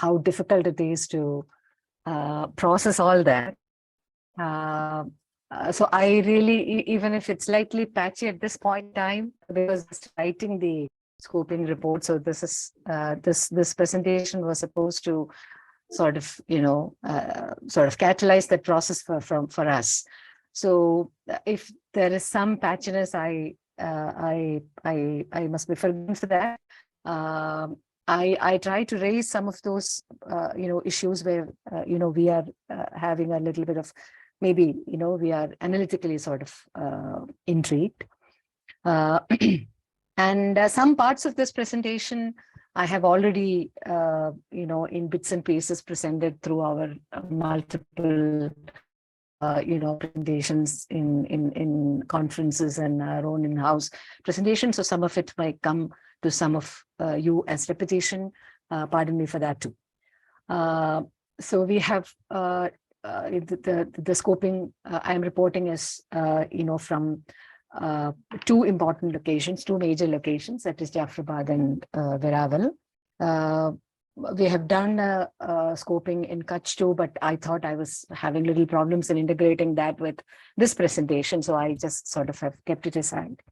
how difficult it is to process all that. So I really, even if it's slightly patchy at this point in time, because it's writing the scoping report. So this is this presentation was supposed to sort of, sort of catalyze that process for us. So if there is some patchiness, I must be forgiven for that. I try to raise some of those, issues where, we are having a little bit of, maybe, we are analytically sort of intrigued. And some parts of this presentation, I have already, in bits and pieces presented through our multiple, presentations in conferences and our own in-house presentations. So some of it might come to some of you as repetition. Pardon me for that too. So we have the scoping I am reporting is, from two important locations, two major locations, that is Jafrabad and Veraval. We have done scoping in Kutch too, but I thought I was having little problems in integrating that with this presentation, so I just sort of have kept it aside.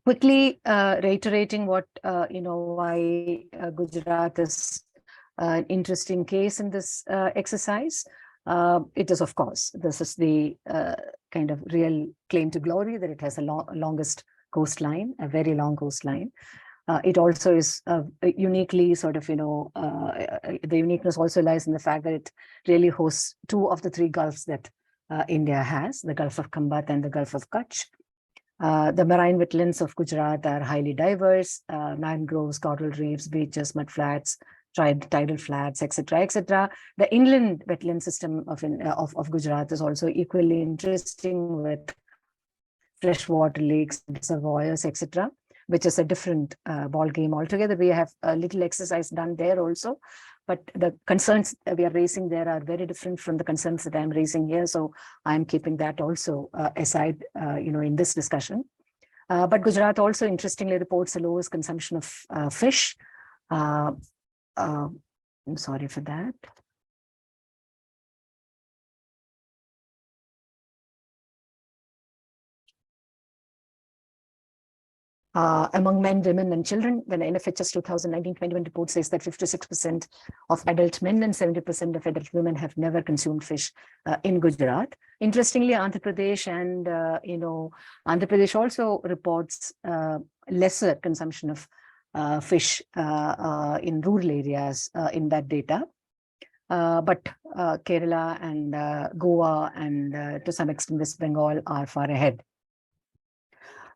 Quickly reiterating what, why Gujarat is an interesting case in this exercise. It is, of course, this is the kind of real claim to glory that it has a longest coastline, a very long coastline. It also is uniquely sort of, the uniqueness also lies in the fact that it really hosts two of the three gulfs that India has, the Gulf of Khambat and the Gulf of Kutch. The marine wetlands of Gujarat are highly diverse, mangroves, coral reefs, beaches, mudflats, tidal flats, etc., etc. The inland wetland system of Gujarat is also equally interesting, with freshwater lakes, reservoirs, etc., which is a different ball game altogether. We have a little exercise done there also, but the concerns we are raising there are very different from the concerns that I'm raising here. So I'm keeping that also aside, in this discussion. But Gujarat also interestingly reports the lowest consumption of fish. I'm sorry for that. Among men, women, and children, when the NFHS 2019-21 report says that 56% of adult men and 70% of adult women have never consumed fish in Gujarat. Interestingly, Andhra Pradesh and, Andhra Pradesh also reports lesser consumption of fish in rural areas in that data. But Kerala and Goa and to some extent West Bengal are far ahead.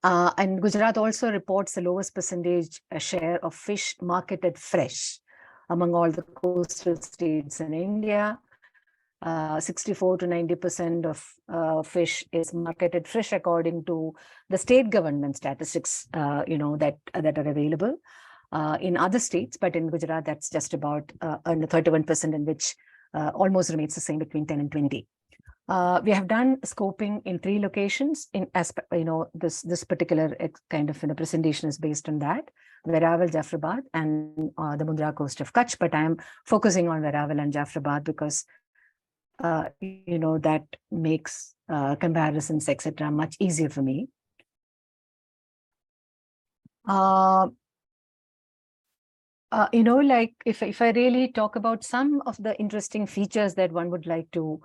And Gujarat also reports the lowest percentage share of fish marketed fresh among all the coastal states in India. 64 to 90% of fish is marketed fresh according to the state government statistics, that are available in other states. But in Gujarat, that's just about under 31%, in which almost remains the same between 10 and 20. We have done scoping in 3 locations. This particular kind of presentation is based on that: Veraval, Jafrabad, and the Mundra coast of Kutch. But I am focusing on Veraval and Jafrabad because that makes comparisons, etc., much easier for me. Like if I really talk about some of the interesting features that one would like to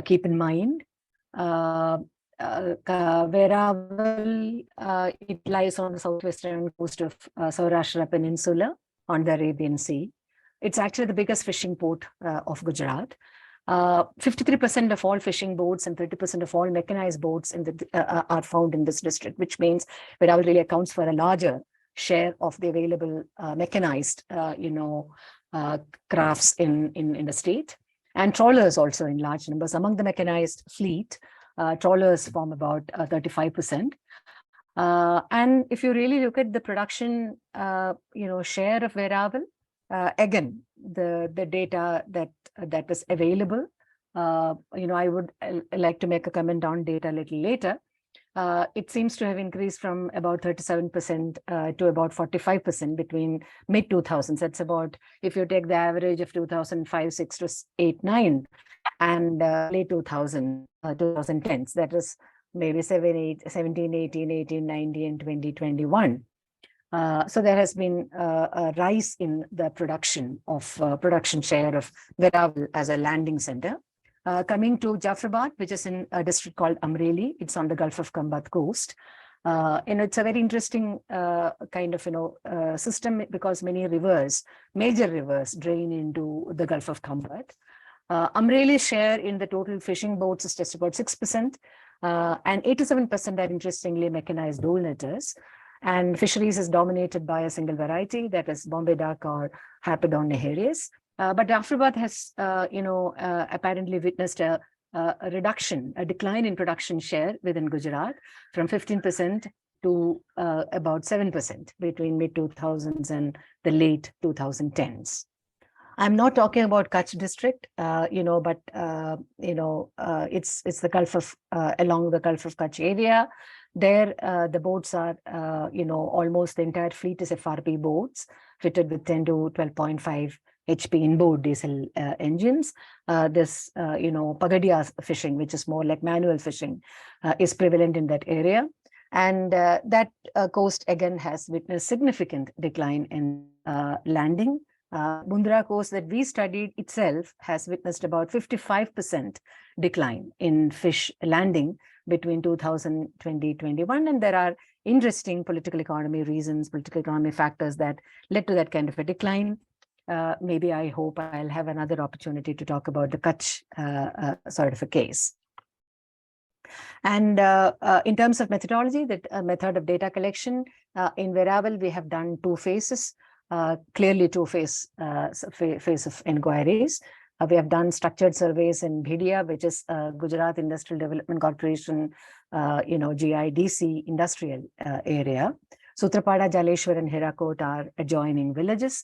keep in mind, Veraval, it lies on the southwestern coast of Saurashtra Peninsula on the Arabian Sea. It's actually the biggest fishing port of Gujarat. 53% of all fishing boats and 30% of all mechanized boats are found in this district, which means Veraval really accounts for a larger share of the available mechanized, crafts in the state. And trawlers also in large numbers. Among the mechanized fleet, trawlers form about 35%. And if you really look at the production, share of Veraval, again, the data that was available, I would like to make a comment on data a little later. it seems to have increased from about 37% to about 45% between mid-2000s. That's about, if you take the average of 2005, 6 to 8, 9, and late 2010s, that is maybe 7, 8, 17, 18, 18, 19, and 2021. So there has been a rise in the production share of Veravel as a landing center. Coming to Jafrabad, which is in a district called Amreli, it's on the Gulf of Khambat coast. It's a very interesting kind of system, because many rivers, major rivers, drain into the Gulf of Khambat. Amreli's share in the total fishing boats is just about 6%, and 87% are interestingly mechanized dole netters. And fisheries is dominated by a single variety, that is Bombay duck or Harpedon neharius. But Jafrabad has, apparently witnessed a decline in production share within Gujarat from 15% to about 7% between mid-2000s and the late 2010s. I'm not talking about Kutch district, but it's the Gulf of, along the Gulf of Kutch area. There, the boats are, almost the entire fleet is FRP boats fitted with 10 to 12.5 HP inboard diesel engines. This, Pagadia fishing, which is more like manual fishing, is prevalent in that area. And that coast, again, has witnessed significant decline in landing. Mundra coast that we studied itself has witnessed about 55% decline in fish landing between 2020-21, and there are interesting political economy reasons, political economy factors that led to that kind of a decline. Maybe I hope I'll have another opportunity to talk about the Kutch sort of a case. And in terms of methodology, the method of data collection, in Veravel, we have done two phases. Clearly phase of inquiries. We have done structured surveys in Bhidia, which is Gujarat Industrial Development Corporation, GIDC industrial area. Sutrapada, Jaleshwar, and Hirakot are adjoining villages.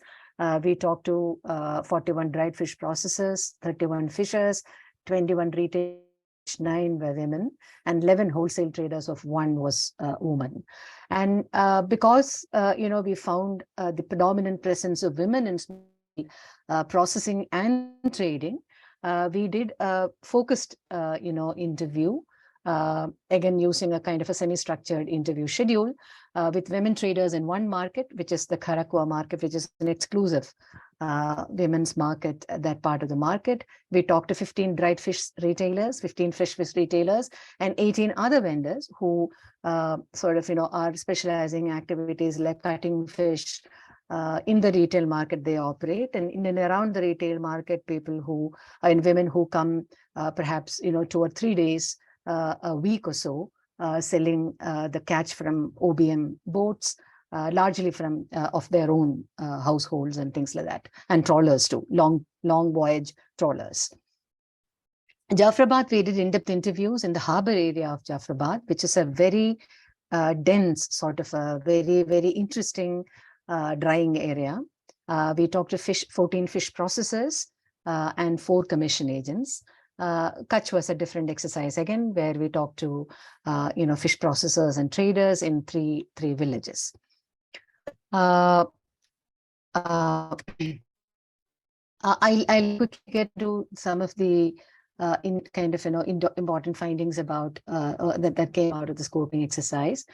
We talked to 41 dried fish processors, 31 fishers, 21 retail, 9 were women, and 11 wholesale traders, of 1 was woman. And because, we found the predominant presence of women in processing and trading, we did a focused, interview, again, using a kind of a semi-structured interview schedule with women traders in one market, which is the Kharakua market, which is an exclusive women's market, that part of the market. We talked to 15 dried fish retailers, 15 fish retailers, and 18 other vendors who are specializing activities like cutting fish in the retail market they operate, and in and around the retail market, people who are women who come perhaps 2 or 3 days a week or so, selling the catch from OBM boats, largely from of their own households and things like that, and trawlers too, long voyage trawlers. Jafrabad, we did in-depth interviews in the harbor area of Jafrabad, which is a very dense, sort of a very, very interesting drying area. We talked to 14 fish processors and 4 commission agents. Kutch was a different exercise again, where we talked to fish processors and traders in three villages. I'll quickly get to some of the important findings about that came out of the scoping exercise.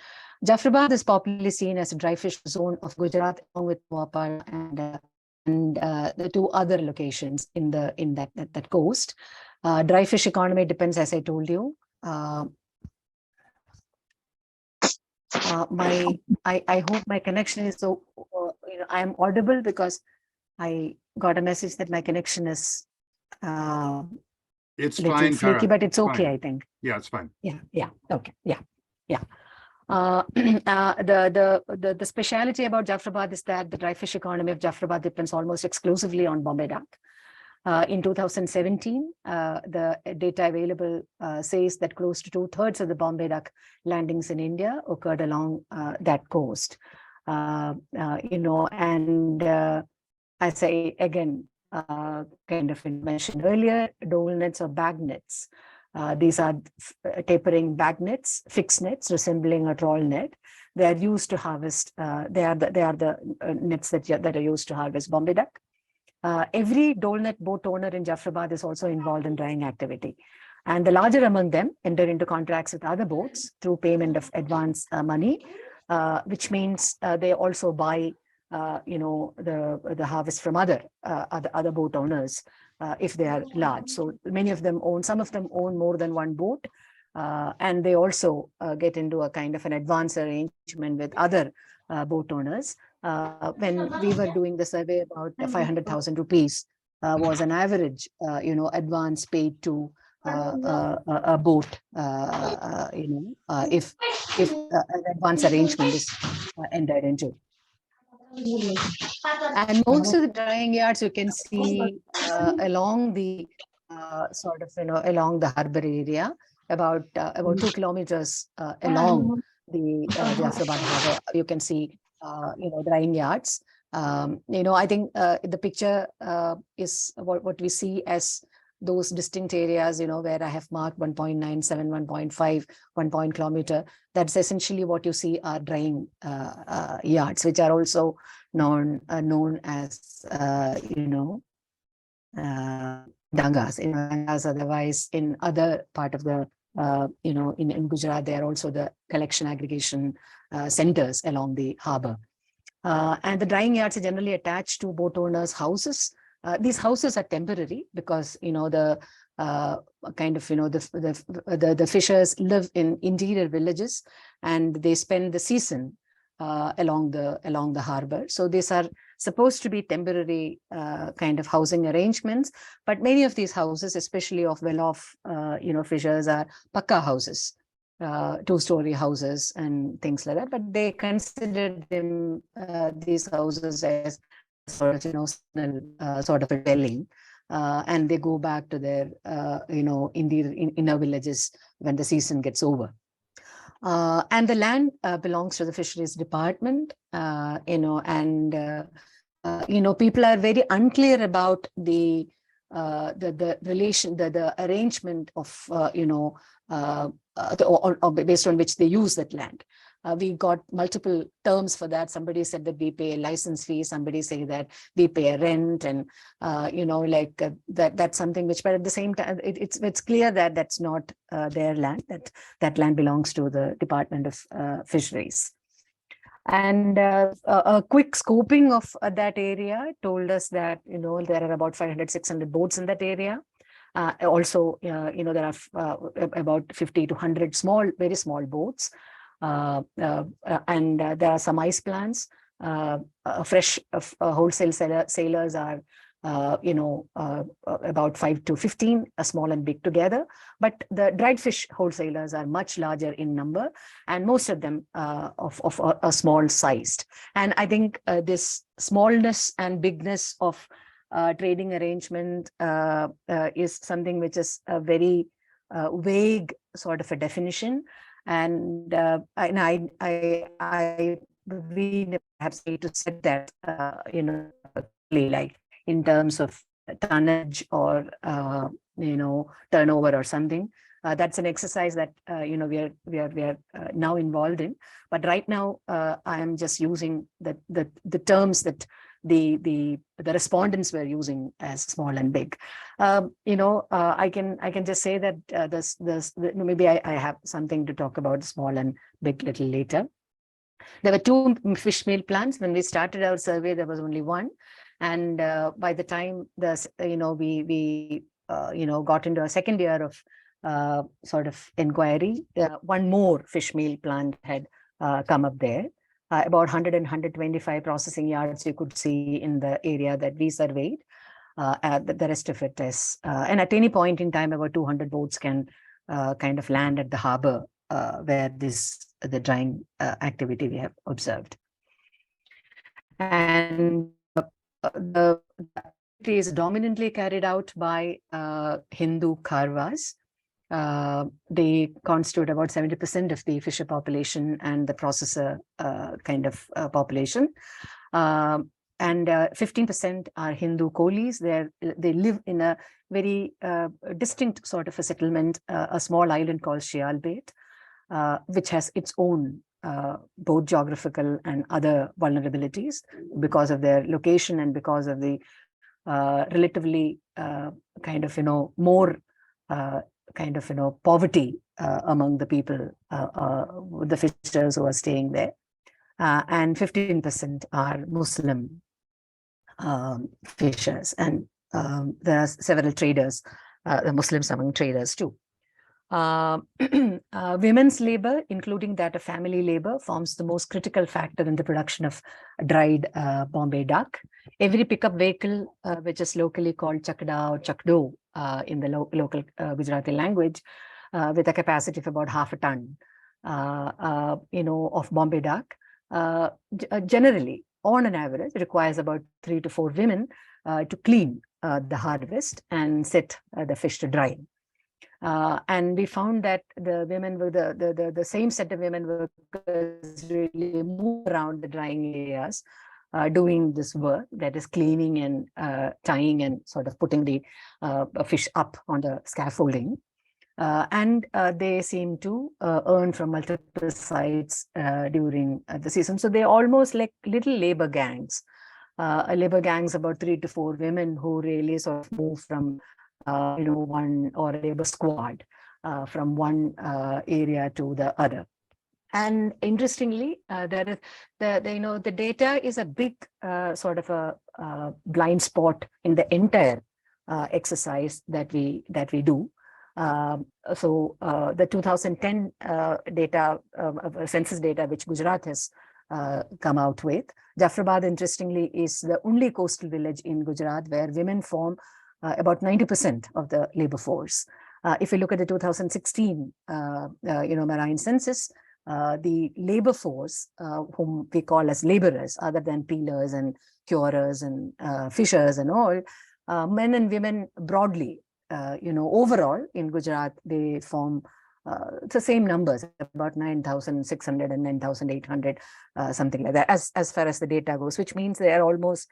Jafrabad is popularly seen as a dry fish zone of Gujarat, along with Wapar and the 2 other locations in that coast. Dry fish economy depends, as I told you. I hope my connection is so. I am audible, because I got a message that my connection is. It's fine, flaky, but it's okay, fine. I think. Yeah, it's fine. Yeah. Okay. Yeah. The speciality about Jafrabad is that the dry fish economy of Jafrabad depends almost exclusively on Bombay duck. In 2017, the data available says that close to 2/3 of the Bombay duck landings in India occurred along that coast. As I again kind of mentioned earlier, dole nets or bag nets These are tapering bag nets, fixed nets resembling a trawl net. They are used to harvest. They are the nets that are used to harvest Bombay duck. Every dole net boat owner in Jafrabad is also involved in drying activity. And the larger among them enter into contracts with other boats through payment of advance money, which means they also buy, the harvest from other boat owners if they are large. So many of them own, some of them own more than one boat, and they also get into a kind of an advance arrangement with other boat owners. When we were doing the survey, about 500,000 rupees was an average, advance paid to a boat, if an advance arrangement is entered into. And most of the drying yards you can see along the along the harbor area, about 2 kilometers along the Jafrabad harbor, you can see drying yards. I think the picture is what we see as those distinct areas, where I have marked 1.97, 1.5, 1 kilometer. That's essentially what you see are drying yards, which are also known as, dangas. Dangas, otherwise, in other part of the, in Gujarat, they are also the collection aggregation centers along the harbor. And the drying yards are generally attached to boat owners' houses. These houses are temporary because the the fishers live in interior villages and they spend the season along the harbor. So these are supposed to be temporary kind of housing arrangements, but many of these houses, especially of well-off fishers, are pakka houses, 2-story houses and things like that. But they consider them these houses as sort of a dwelling, and they go back to their inner villages when the season gets over. And the land belongs to the fisheries department, and people are very unclear about the relation, the arrangement of based on which they use that land. We got multiple terms for that. Somebody said that we pay a license fee. Somebody say that we pay a rent, and that's something which. But at the same time, it's clear that that's not their land. That land belongs to the Department of Fisheries. And a quick scoping of that area told us that there are about 500-600 boats in that area. Also, there are about 50 to 100 very small boats. And there are some ice plants. Fresh wholesale sailors are, about 5 to 15, small and big together. But the dried fish wholesalers are much larger in number, and most of them of a small sized. And I think this smallness and bigness of trading arrangement is something which is a very vague sort of a definition. And we perhaps need to set that, like in terms of tonnage or, turnover or something. That's an exercise that, we are now involved in. But right now, I am just using the terms that the respondents were using as small and big. I can just say that maybe I have something to talk about small and big little later. There were 2 fish meal plants. When we started our survey, there was only 1, and by the time we got into a second year of sort of inquiry, 1 more fish meal plant had come up there. About 100 and 125 processing yards you could see in the area that we surveyed. The rest of it is, and at any point in time, about 200 boats can kind of land at the harbor where the drying activity we have observed. And the activity is dominantly carried out by Hindu Kharwas. They constitute about 70% of the fisher population and the processor kind of population. and 15% are Hindu Kolis. They live in a very distinct sort of a settlement, a small island called Shialbet, which has its own both geographical and other vulnerabilities because of their location and because of the relatively kind of, more kind of, poverty among the people, the fishers who are staying there. And 15% are Muslim fishers, and there are several traders, the Muslims among traders too. Women's labor, including that of family labor, forms the most critical factor in the production of dried Bombay duck. Every pickup vehicle, which is locally called chakda or chakdo in the local Gujarati language, with a capacity of about half a ton, of Bombay duck, generally, on an average, requires about 3 to 4 women to clean the harvest and set the fish to dry. And we found that the women were the same set of women workers really move around the drying areas, doing this work, that is cleaning and tying and sort of putting the fish up on the scaffolding. And they seem to earn from multiple sites during the season. So they're almost like little labor gangs. Labor gangs, about 3 to 4 women who really sort of move from one, or a labor squad from one area to the other. And interestingly, there is the data is a big sort of a blind spot in the entire exercise that we do. So the 2010 data, census data, which Gujarat has come out with, Jafrabad, interestingly, is the only coastal village in Gujarat where women form about 90% of the labor force. If you look at the 2016, marine census, the labor force, whom we call as laborers, other than peelers and curers and fishers and all, men and women broadly, overall in Gujarat, they form the same numbers, about 9,600 and 9,800, something like that, as far as the data goes, which means they are almost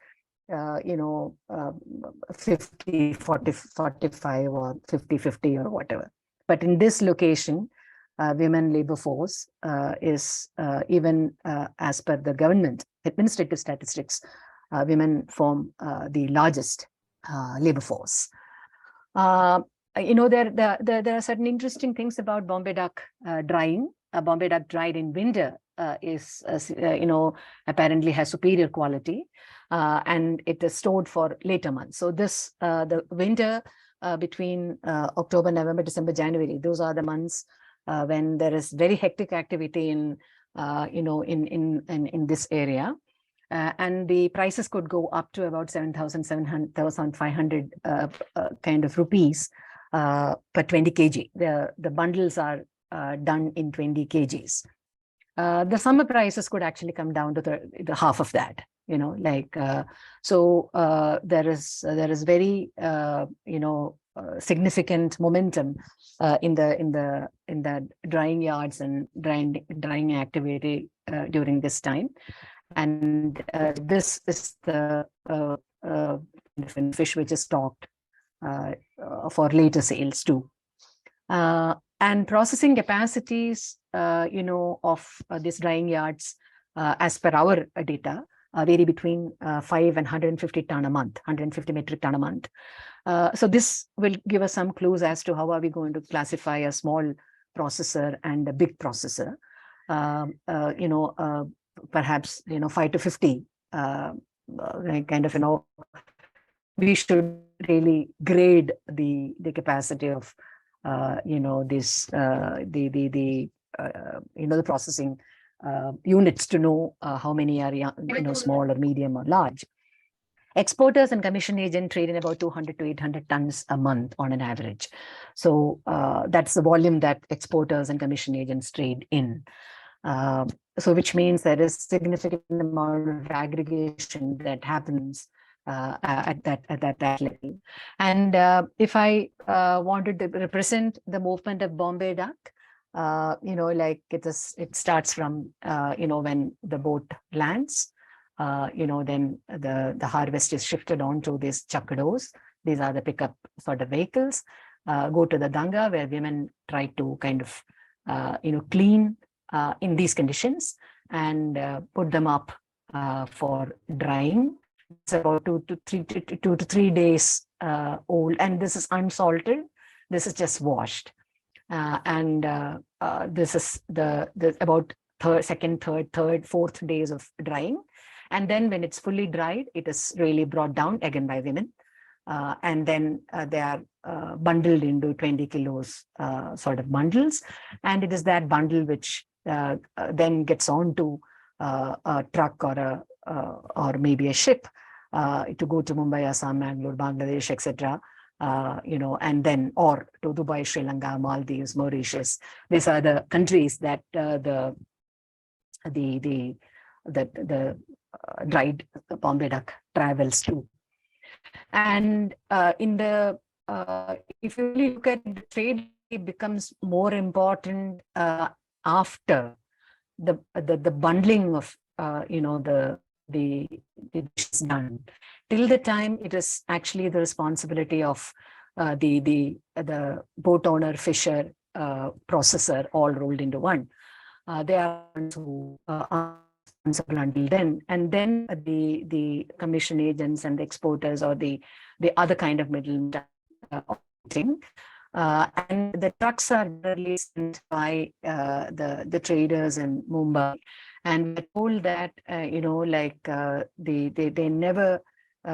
50, 40, 45 or 50, 50 or whatever. But in this location, women labor force is even as per the government administrative statistics, women form the largest labor force. There are certain interesting things about Bombay duck drying. Bombay duck dried in winter is, apparently has superior quality, and it is stored for later months. So this, the winter between October, November, December, January, those are the months when there is very hectic activity in this area. And the prices could go up to about 7,500 kind of rupees per 20 kg. The bundles are done in 20 kgs. The summer prices could actually come down to the half of that. So there is very significant momentum in the drying yards and drying activity during this time. And this is the fish which is stocked for later sales too. And processing capacities, of these drying yards, as per our data, vary between 5 and 150 ton a month, 150 metric ton a month. So this will give us some clues as to how are we going to classify a small processor and a big processor. Perhaps 5 to 50 we should really grade the capacity of the processing units to know how many are small or medium or large. Exporters and commission agent trade in about 200 to 800 tons a month on an average. So that's the volume that exporters and commission agents trade in. So which means there is significant amount of aggregation that happens at that level. And if I wanted to represent the movement of Bombay duck, it starts from when the boat lands, then the harvest is shifted onto these chakdos. These are the pickup sort of vehicles, go to the Ganga, where women try to kind of, clean in these conditions and put them up for drying. It's about 2 to 3 days old, and this is unsalted. This is just washed, and this is the about third, fourth days of drying. And then when it's fully dried, it is really brought down again by women. And then they are bundled into 20 kilos sort of bundles. And it is that bundle which then gets onto a truck or maybe a ship to go to Mumbai, Assam, Mangalore, Bangladesh, etc. And then or to Dubai, Sri Lanka, Maldives, Mauritius. These are the countries that the dried Bombay duck travels to. And if you really look at the trade, it becomes more important after the bundling of the dish is done. Till the time, it is actually the responsibility of the boat owner, fisher, processor, all rolled into one. They are ones who are responsible until then, and then the commission agents and the exporters or the other kind of middlemen and the trucks are really sent by the traders in Mumbai, and we're told that they never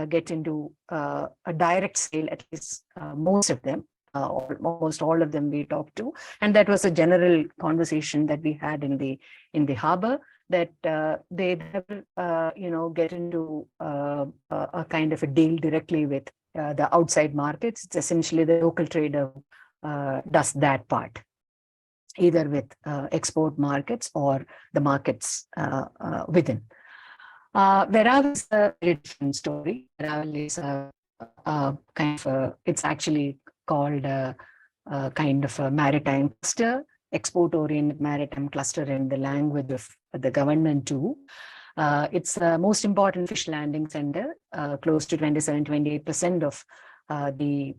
get into a direct sale, at least most of them. Almost all of them we talked to, and that was a general conversation that we had in the harbor, that they never get into a kind of a deal directly with the outside markets. It's essentially the local trader does that part, either with export markets or the markets within. Veravel is a very different story. Veravel is a kind of it's actually called a kind of a maritime cluster, export-oriented maritime cluster in the language of the government too. It's the most important fish landing center. Close to 27-28% of the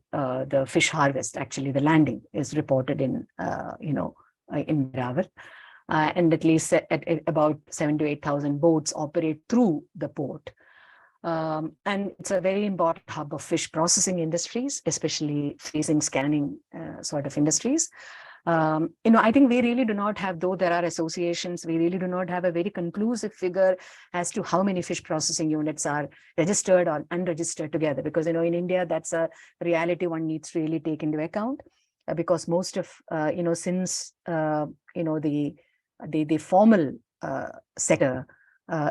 fish harvest, actually the landing, is reported in Veravel. And at least at about 7,000 to 8,000 boats operate through the port. And it's a very important hub of fish processing industries, especially freezing, scanning sort of industries. I think we really do not have, though there are associations, we really do not have a very conclusive figure as to how many fish processing units are registered or unregistered together, because in India that's a reality one needs to really take into account, because most of since the formal sector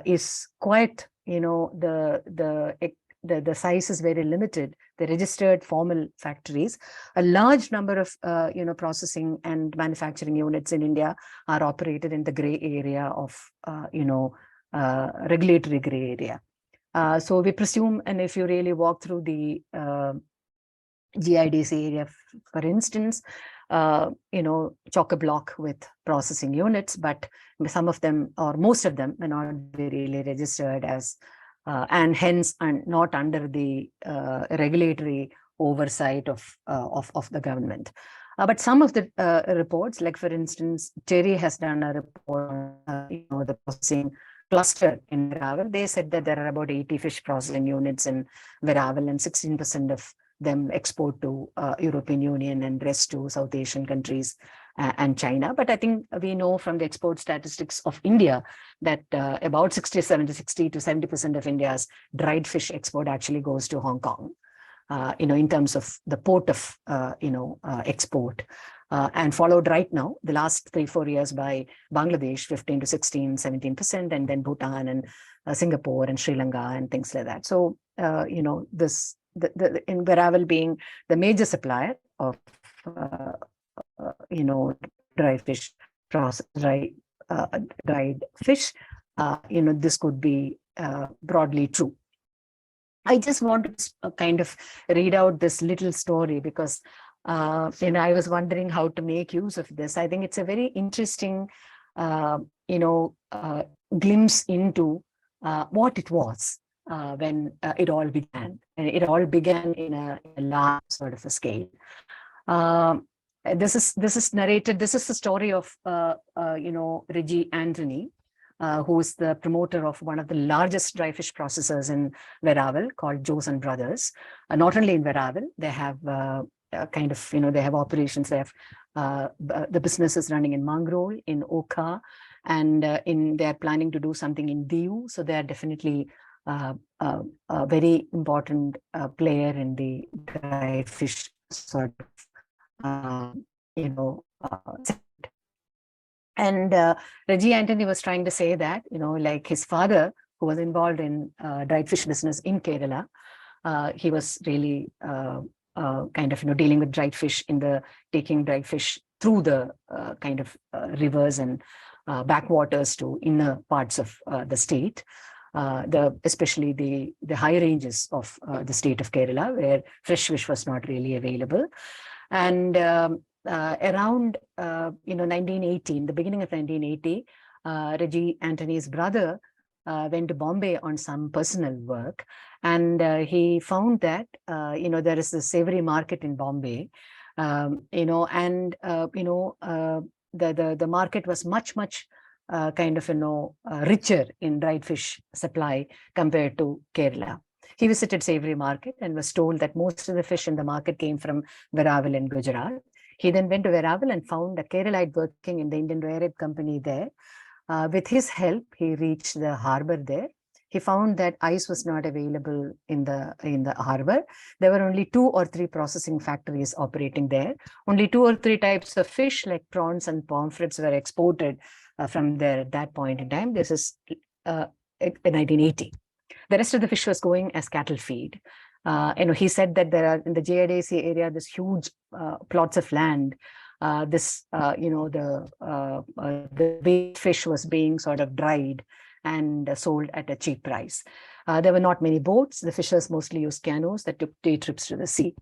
is quite the size is very limited. The registered formal factories, a large number of processing and manufacturing units in India are operated in the gray area of regulatory gray area. So we presume, and if you really walk through the GIDC area, for instance, chock-a-block with processing units, but some of them or most of them may not be really registered as and hence not under the regulatory oversight of the government. But some of the reports, like for instance, Terry has done a report on the processing cluster in Veravel. They said that there are about 80 fish processing units in Veravel, and 16% of them export to European Union and rest to South Asian countries and China. But I think we know from the export statistics of India that about 60 to 70% of India's dried fish export actually goes to Hong Kong, in terms of the port of, export. And followed right now, the last 3-4 years, by Bangladesh, 15 to 16, 17%, and then Bhutan and Singapore and Sri Lanka and things like that. So, in Veravel being the major supplier of dried fish, dried fish, this could be broadly true. I just want to kind of read out this little story because I was wondering how to make use of this. I think it's a very interesting glimpse into what it was when it all began. And it all began in a large sort of a scale. This is narrated. This is the story of Reggie Anthony, who is the promoter of one of the largest dry fish processors in Veravel called Joes and Brothers. Not only in Veravel, they have they have operations. They have the business is running in Mangrove, in Oka, and they're planning to do something in Diu. So they are definitely a very important player in the dry fish sort of and Reggie Anthony was trying to say that, like his father, who was involved in dried fish business in Kerala, he was really dealing with dried fish taking dried fish through the rivers and backwaters to inner parts of the state, especially the high ranges of the state of Kerala, where fresh fish was not really available. And around 1918, the beginning of 1980, Reggie Anthony's brother went to Bombay on some personal work, and he found that there is a savory market in Bombay, the market was much richer in dried fish supply compared to Kerala. He visited savory market and was told that most of the fish in the market came from Veravel and Gujarat. He then went to Veravel and found a Keralite working in the Indian Railroad Company there. With his help, he reached the harbor there. He found that ice was not available in the harbor. There were only 2 or 3 processing factories operating there. Only 2 or 3 types of fish like prawns and pomfrets were exported from there at that point in time. This is in 1980. The rest of the fish was going as cattle feed. He said that there are in the JIDC area this huge plots of land. The bait fish was being sort of dried and sold at a cheap price. There were not many boats. The fishers mostly used canoes that took day trips to the sea.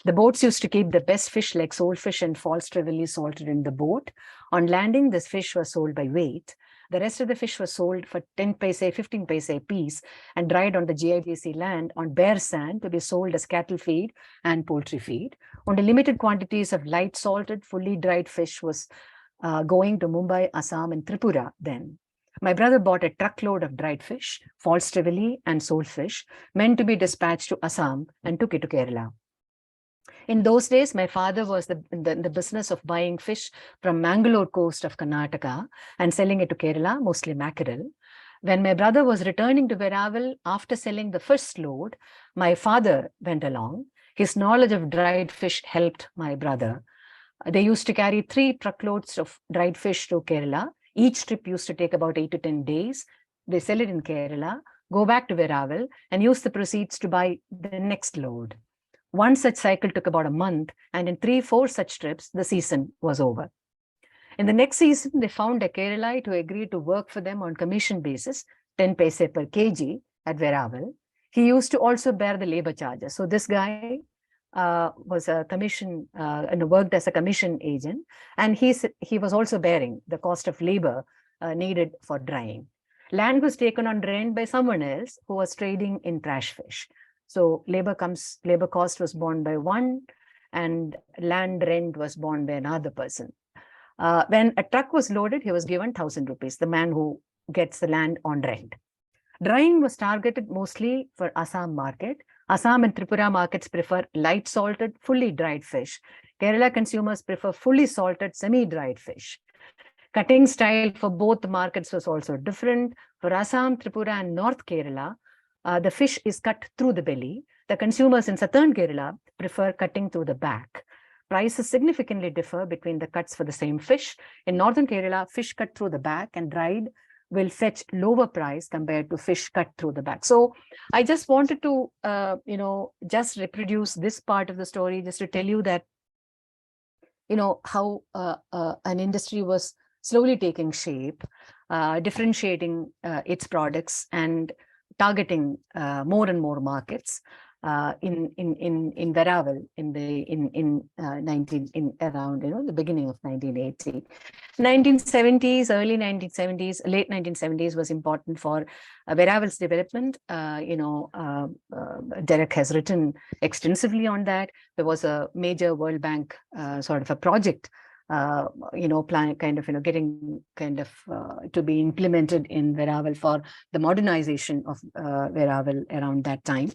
The boats used to keep the best fish like soulfish and false trevally salted in the boat. On landing, this fish was sold by weight. The rest of the fish was sold for 10 paise, 15 paise a piece and dried on the GIDC land on bare sand to be sold as cattle feed and poultry feed. Only limited quantities of light salted, fully dried fish was going to Mumbai, Assam, and Tripura then. My brother bought a truckload of dried fish, false trevally, and soulfish meant to be dispatched to Assam and took it to Kerala. In those days, my father was in the business of buying fish from Mangalore coast of Karnataka and selling it to Kerala, mostly mackerel. When my brother was returning to Veravel after selling the first load, my father went along. His knowledge of dried fish helped my brother. They used to carry 3 truckloads of dried fish to Kerala. Each trip used to take about 8 to 10 days. They sell it in Kerala, go back to Veravel, and use the proceeds to buy the next load. One such cycle took about a month, and in 3-4 such trips, the season was over. In the next season, they found a Keralite who agreed to work for them on commission basis, 10 paise per kg at Veravel. He used to also bear the labor charges. So this guy was a commission and worked as a commission agent, and he was also bearing the cost of labor needed for drying. Land was taken on rent by someone else who was trading in trash fish. So labor cost was borne by one, and land rent was borne by another person. When a truck was loaded, he was given 1,000 rupees, the man who gets the land on rent. Drying was targeted mostly for Assam market. Assam and Tripura markets prefer light salted, fully dried fish. Kerala consumers prefer fully salted, semi-dried fish. Cutting style for both markets was also different. For Assam, Tripura, and North Kerala, the fish is cut through the belly. The consumers in southern Kerala prefer cutting through the back. Prices significantly differ between the cuts for the same fish. In northern Kerala, fish cut through the back and dried will fetch lower price compared to fish cut through the back. So I just wanted to, just reproduce this part of the story just to tell you that, how an industry was slowly taking shape, differentiating its products and targeting more and more markets. in Veravel in around the beginning of 1980. 1970s, early 1970s, late 1970s was important for Veravel's development. Derek has written extensively on that. There was a major World Bank sort of a project plan getting to be implemented in Veravel for the modernization of Veravel around that time.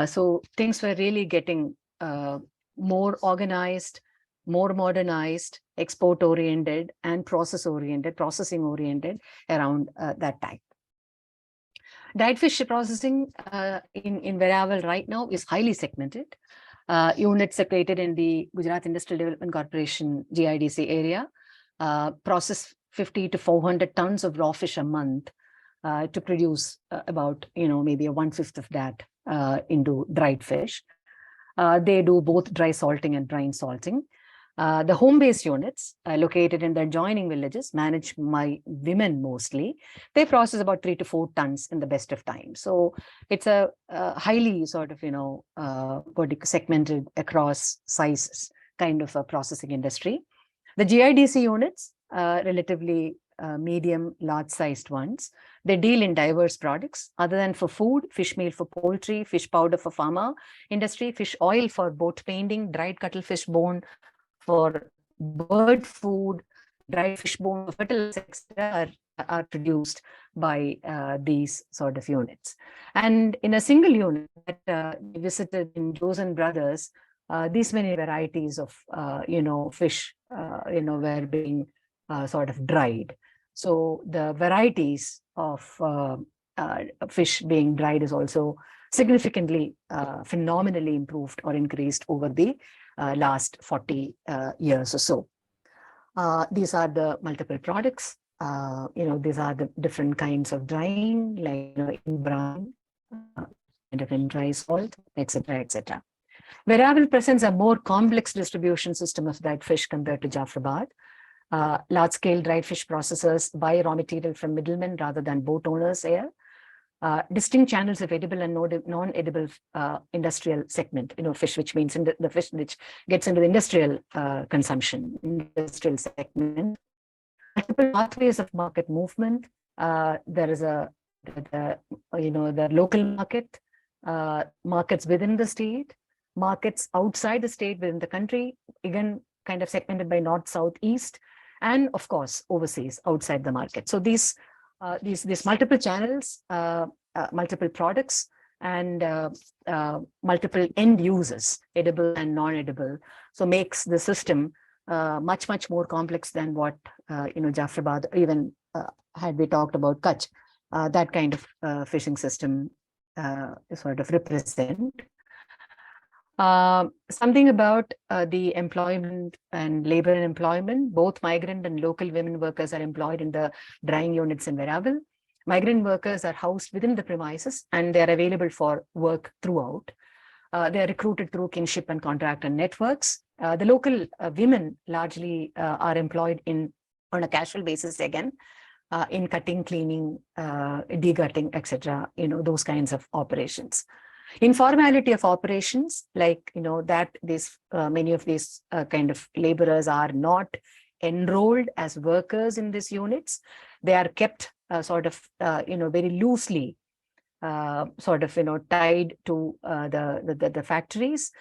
So things were really getting more organized, more modernized, export-oriented, and processing-oriented around that time. Dried fish processing in Veravel right now is highly segmented. Units separated in the Gujarat Industrial Development Corporation GIDC area process 50 to 400 tons of raw fish a month to produce about maybe 1/5 of that into dried fish. They do both dry salting and brine salting. The home-based units located in the adjoining villages, managed by women mostly, they process about 3 to 4 tons in the best of times. So it's a highly sort of, segmented across sizes kind of a processing industry. The GIDC units, relatively medium, large-sized ones, they deal in diverse products other than for food: fish meal for poultry, fish powder for pharma industry, fish oil for boat painting, dried cuttlefish bone for bird food, dried fish bone for fertilizer, etc. are produced by these sort of units. And in a single unit that we visited in Josen Brothers, these many varieties of fish were being sort of dried. So the varieties of fish being dried is also significantly, phenomenally improved or increased over the last 40 years or so. These are the multiple products. These are the different kinds of drying, like in brine, in dry salt, etc., etc. Veravel presents a more complex distribution system of dried fish compared to Jafrabad. Large-scale dried fish processors buy raw material from middlemen rather than boat owners here. Distinct channels of edible and non-edible industrial segment, fish, which means the fish which gets into the industrial consumption, industrial segment. Multiple pathways of market movement. There is the local market, markets within the state, markets outside the state, within the country, again, kind of segmented by north, south, east, and of course, overseas, outside the market. So these multiple channels, multiple products, and multiple end users, edible and non-edible, so makes the system much more complex than what Jafrabad, even had we talked about Kutch, that kind of fishing system sort of represent. Something about the employment and labor and employment. Both migrant and local women workers are employed in the drying units in Veravel. Migrant workers are housed within the premises and they are available for work throughout. They are recruited through kinship and contractor networks. The local women largely are employed on a casual basis again, in cutting, cleaning, degutting, etc. Those kinds of operations. Informality of operations, like many of these kind of laborers are not enrolled as workers in these units. They are kept very loosely tied to the factories,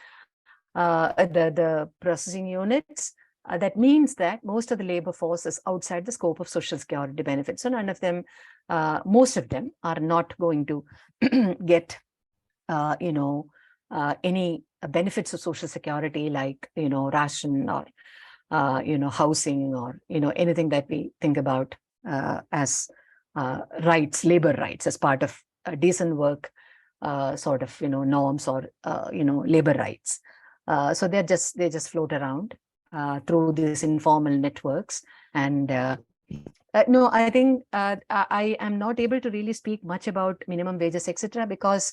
the processing units. That means that most of the labor force is outside the scope of Social Security benefits. So none of them, most of them are not going to get any benefits of Social Security, like ration or housing, or anything that we think about as rights, labor rights, as part of decent work norms, or labor rights. So they just float around through these informal networks. And no, I think I am not able to really speak much about minimum wages, etc., because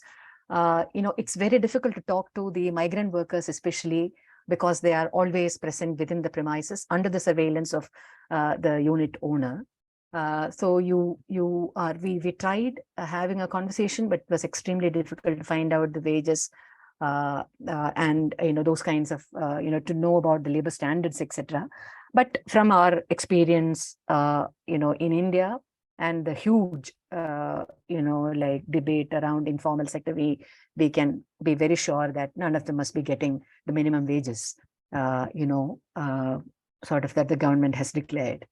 it's very difficult to talk to the migrant workers, especially because they are always present within the premises under the surveillance of the unit owner. So we tried having a conversation, but it was extremely difficult to find out the wages and those kinds of to know about the labor standards, etc. But from our experience, in India and the huge like debate around informal sector, we can be very sure that none of them must be getting the minimum wages, sort of that the government has declared.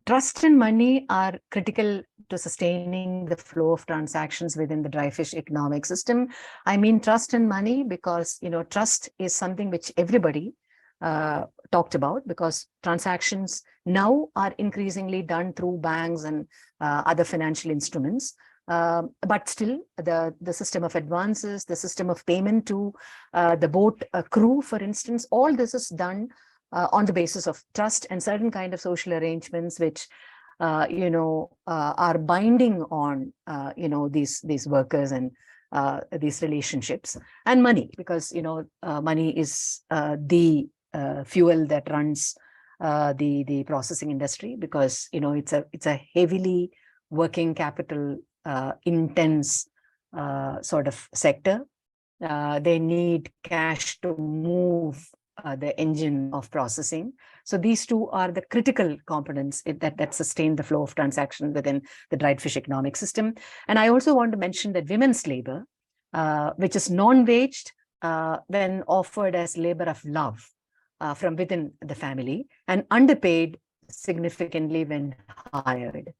Trust and money are critical to sustaining the flow of transactions within the dry fish economic system. I mean trust and money because, trust is something which everybody talked about, because transactions now are increasingly done through banks and other financial instruments. But still, the system of advances, the system of payment to the boat crew, for instance, all this is done on the basis of trust and certain kind of social arrangements which are binding on these workers and these relationships. And money, because money is the fuel that runs the processing industry, because it's a heavily working capital intense sort of sector. They need cash to move the engine of processing. So these two are the critical components that sustain the flow of transactions within the dried fish economic system. And I also want to mention that women's labor, which is non-waged when offered as labor of love from within the family, and underpaid significantly when hired.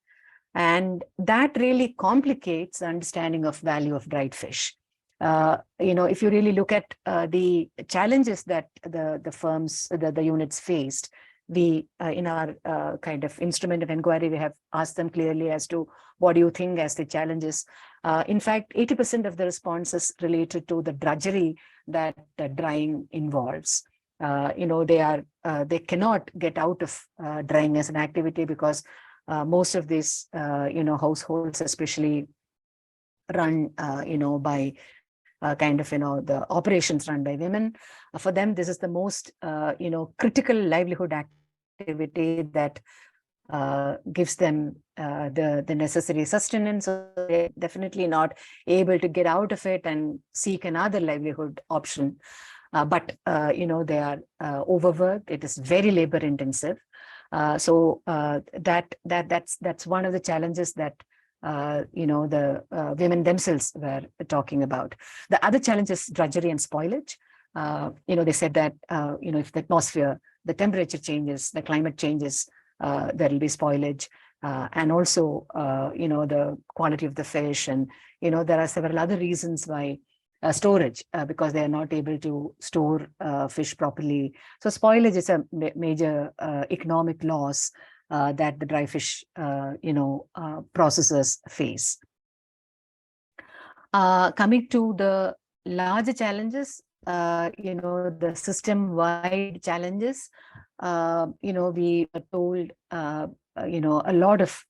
And that really complicates the understanding of value of dried fish. If you really look at the challenges that the firms, the units faced, we in our kind of instrument of inquiry, we have asked them clearly as to what do you think as the challenges. In fact, 80% of the responses related to the drudgery that the drying involves. They cannot get out of drying as an activity, because most of these households especially run by the operations run by women. For them, this is the most critical livelihood activity that gives them the necessary sustenance. So they're definitely not able to get out of it and seek another livelihood option. But they are overworked. It is very labor intensive. So that's one of the challenges that the women themselves were talking about. The other challenge is drudgery and spoilage. They said that if the atmosphere, the temperature changes, the climate changes, there will be spoilage, and also the quality of the fish, and there are several other reasons why. Storage, because they are not able to store fish properly. So spoilage is a major economic loss that the dry fish, processors face. Coming to the larger challenges, the system-wide challenges, we were told, a lot of,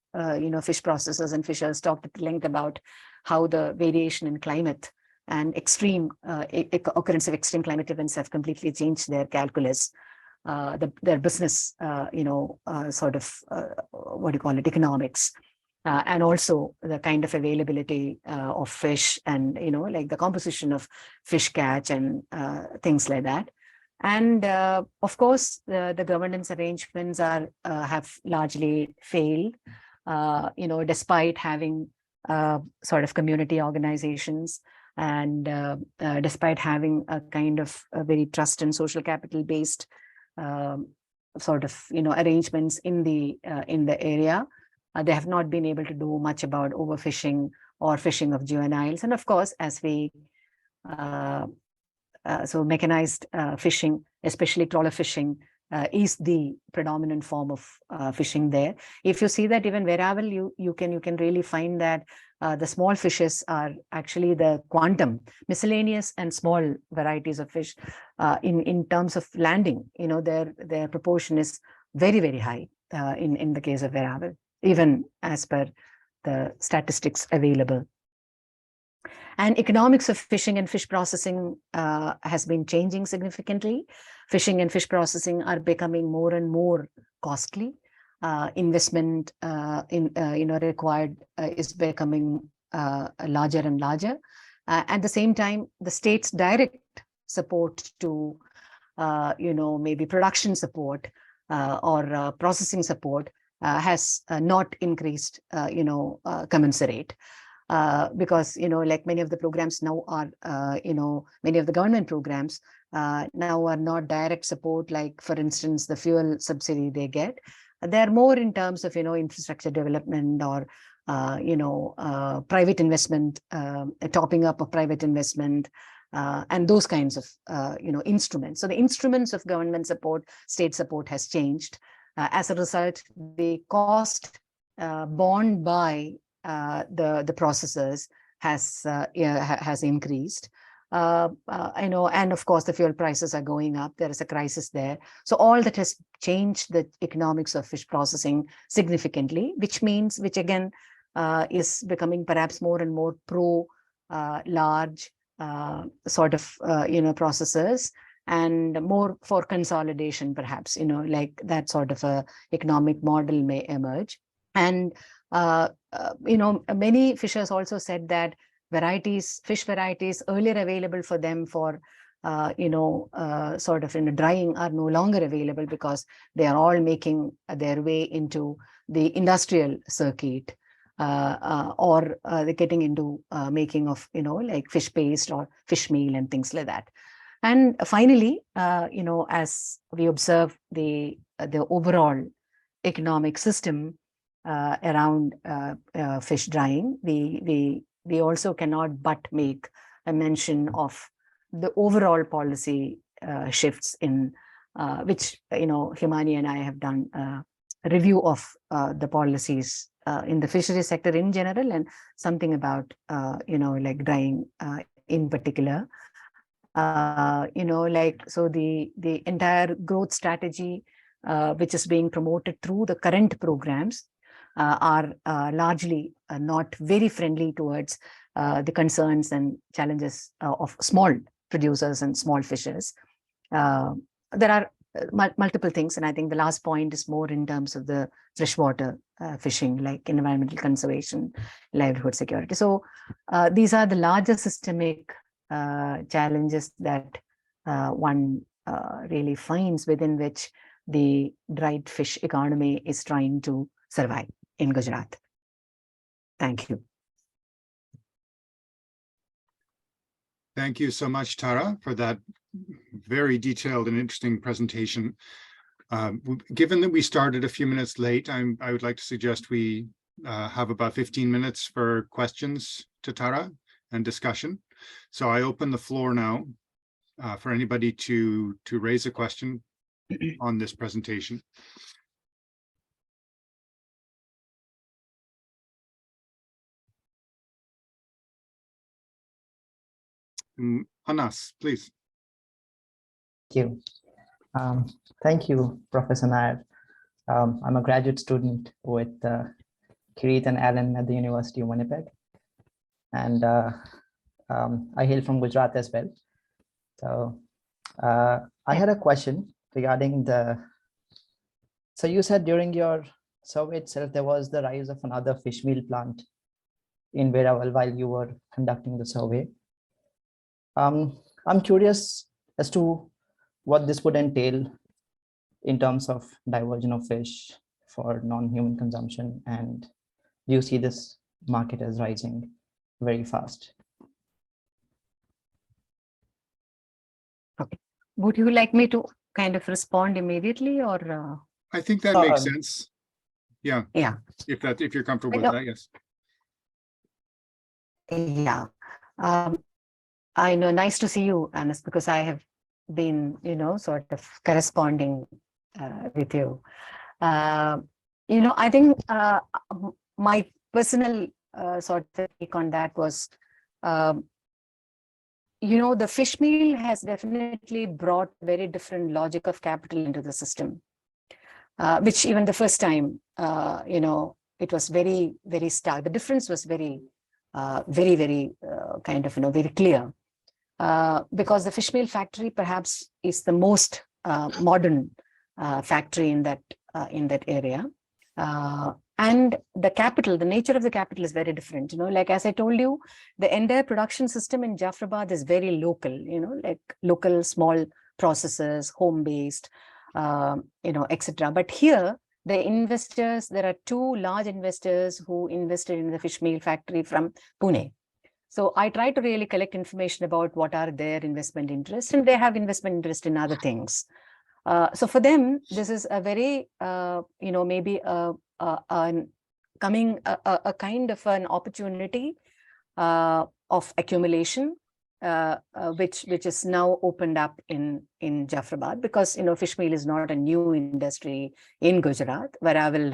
fish processors and fishers talked at length about how the variation in climate and extreme occurrence of extreme climate events have completely changed their calculus, their business, economics, and also the kind of availability of fish, and like the composition of fish catch and things like that. And of course, the governance arrangements have largely failed, despite having sort of community organizations, and despite having a kind of a very trust and social capital based arrangements in the area, they have not been able to do much about overfishing or fishing of juveniles. And of course, as we so mechanized fishing, especially trawler fishing, is the predominant form of fishing there. If you see that even Veravel, you can really find that the small fishes are actually the quantum, miscellaneous and small varieties of fish. In terms of landing, their proportion is very, very high in the case of Veravel, even as per the statistics available. And economics of fishing and fish processing has been changing significantly. Fishing and fish processing are becoming more and more costly. investment required is becoming larger and larger. At the same time, the state's direct support to maybe production support or processing support has not increased commensurate. Because like many of the programs now are many of the government programs now are not direct support, like for instance the fuel subsidy they get. They're more in terms of infrastructure development or private investment, topping up of private investment, and those kinds of instruments. So the instruments of government support, state support has changed. As a result, the cost borne by the processors has increased. And of course the fuel prices are going up. There is a crisis there. So all that has changed the economics of fish processing significantly, which again is becoming perhaps more and more pro large sort of processors, and more for consolidation, perhaps like that sort of a economic model may emerge. And many fishers also said that fish varieties earlier available for them for sort of drying are no longer available, because they are all making their way into the industrial circuit, or they're getting into making of like fish paste or fish meal and things like that. And finally, as we observe the overall economic system around fish drying, we also cannot but make a mention of the overall policy shifts in which Himani and I have done a review of the policies in the fishery sector in general, and something about like drying in particular. So the entire growth strategy which is being promoted through the current programs are largely not very friendly towards the concerns and challenges of small producers and small fishers. There are multiple things, and I think the last point is more in terms of the freshwater fishing, like environmental conservation, livelihood security. So these are the larger systemic challenges that one really finds, within which the dried fish economy is trying to survive in Gujarat. Thank you. Thank you so much, Tara, for that very detailed and interesting presentation. Given that we started a few minutes late, I would like to suggest we have about 15 minutes for questions to Tara and discussion. So I open the floor now for anybody to raise a question on this presentation. Anas, please. Thank you. Thank you, Professor Nair. I'm a graduate student with Kirit and Alan at the University of Winnipeg. And I hail from Gujarat as well. So I had a question regarding so you said during your survey itself, there was the rise of another fish meal plant in Veeraval while you were conducting the survey. I'm curious as to what this would entail in terms of diversion of fish for non-human consumption, and do you see this market as rising very fast? Okay. Would you like me to kind of respond immediately, or? I think that makes sense. Yeah. Yeah. If you're comfortable with that, yes. Yeah. I know. Nice to see you, Anas, because I have been, sort of corresponding with you. I think my personal sort of take on that was, the fish meal has definitely brought very different logic of capital into the system, which even the first time, it was very, very stark. The difference was very, very kind of, very clear. Because the fish meal factory perhaps is the most modern factory in that area. And the capital, the nature of the capital is very different. Like as I told you, the entire production system in Jafrabad is very local, like local small processes, home-based, etc. But here, the investors, there are two large investors who invested in the fish meal factory from Pune. So I try to really collect information about what are their investment interests, and they have investment interest in other things. So for them, this is a very, maybe a kind of an opportunity of accumulation, which is now opened up in Jafrabad, because fish meal is not a new industry in Gujarat. Varavil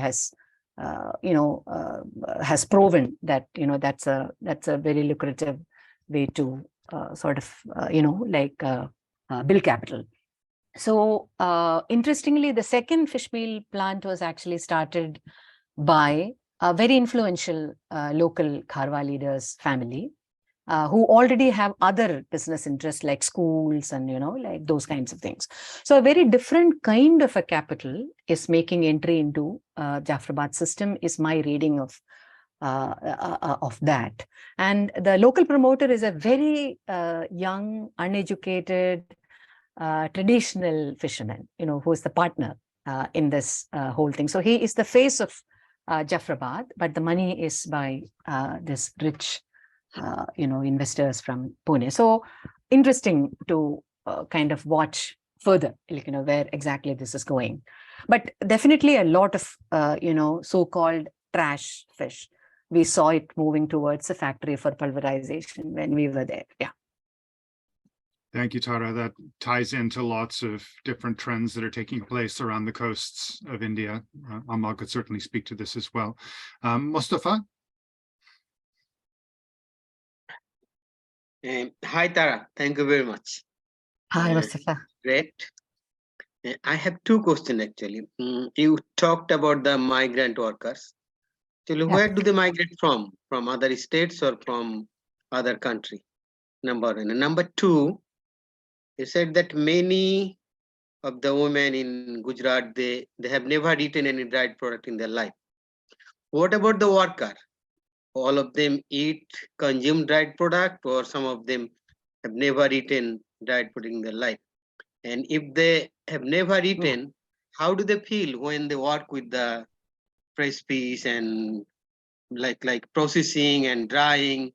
has proven that that's a very lucrative way to build capital. So interestingly, the second fish meal plant was actually started by a very influential local Kharwa leaders family, who already have other business interests like schools and, like those kinds of things. So a very different kind of a capital is making entry into Jafrabad system, is my reading of that. And the local promoter is a very young, uneducated, traditional fisherman, who is the partner in this whole thing. So he is the face of Jafrabad, but the money is by this rich, investors from Pune. So interesting to kind of watch further, where exactly this is going. But definitely a lot of, so-called trash fish. We saw it moving towards a factory for pulverization when we were there. Yeah. Thank you, Tara. That ties into lots of different trends that are taking place around the coasts of India. Amal could certainly speak to this as well. Mustafa? Hi, Tara. Thank you very much. Hi, Mustafa. Great. I have two questions actually. You talked about the migrant workers. Actually, where do they migrate from? From other states or from other country? Number one. And number two, you said that many of the women in Gujarat, they have never eaten any dried product in their life. What about the worker? All of them consume dried product, or some of them have never eaten dried product in their life? And if they have never eaten, how do they feel when they work with the fresh fish and like processing and drying?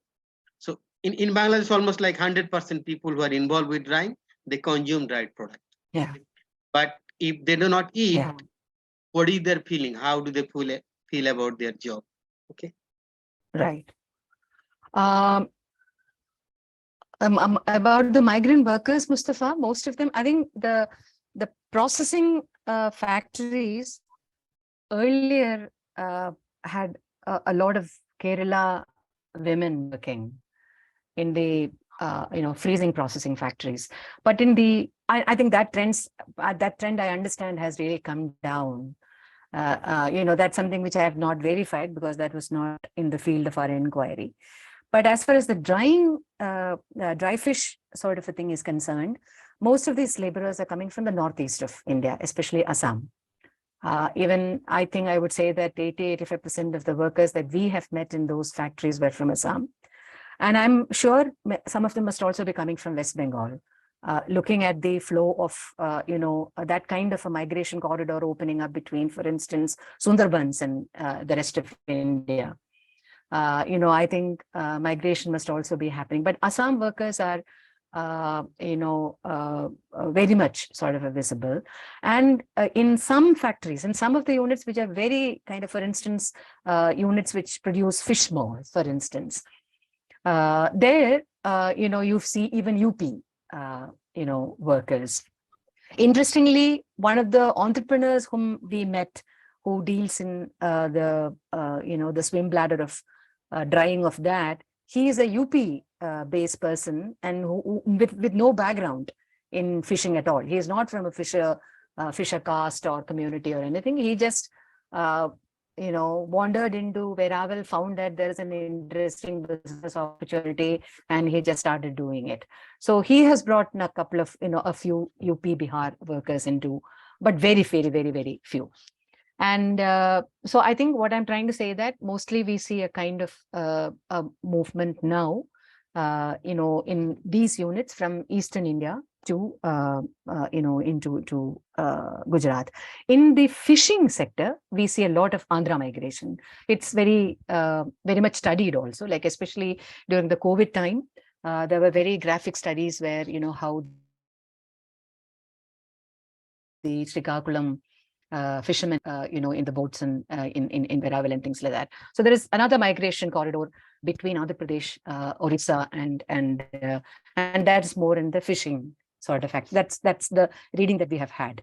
So in Bangladesh, almost like 100% people who are involved with drying, they consume dried product. Yeah. But if they do not eat, Yeah. what is their feeling? How do they feel about their job? Okay. Right. About the migrant workers, Mustafa, most of them, I think the processing factories earlier had a lot of Kerala women working in the freezing processing factories. But I think that trend I understand has really come down. That's something which I have not verified, because that was not in the field of our inquiry. But as far as the dry fish sort of a thing is concerned, most of these laborers are coming from the northeast of India, especially Assam. Even I think I would say that 80-85% of the workers that we have met in those factories were from Assam. And I'm sure some of them must also be coming from West Bengal. Looking at the flow of, that kind of a migration corridor opening up between, for instance, Sundarbans and the rest of India. I think migration must also be happening. But Assam workers are, very much sort of visible. And in some factories, in some of the units which are very kind of, for instance, units which produce fish maw, for instance, there, you see even UP, workers. Interestingly, one of the entrepreneurs whom we met, who deals in the swim bladder of drying of that, he is a UP based person, and with no background in fishing at all. He is not from a fisher caste or community or anything. He just wandered into Veeravel, found that there is an interesting business opportunity, and he just started doing it. So he has brought a couple of, a few UP Bihar workers into, but very, very, very, very few. And so I think what I'm trying to say that mostly we see a kind of a movement now, in these units from Eastern India to, into Gujarat. In the fishing sector, we see a lot of Andhra migration. It's very much studied also, like especially during the COVID time. There were very graphic studies where, how the Srikakulam fishermen, in the boats and in Veravel and things like that. So there is another migration corridor between Andhra Pradesh, Orissa, and that's more in the fishing sort of fact. That's the reading that we have had.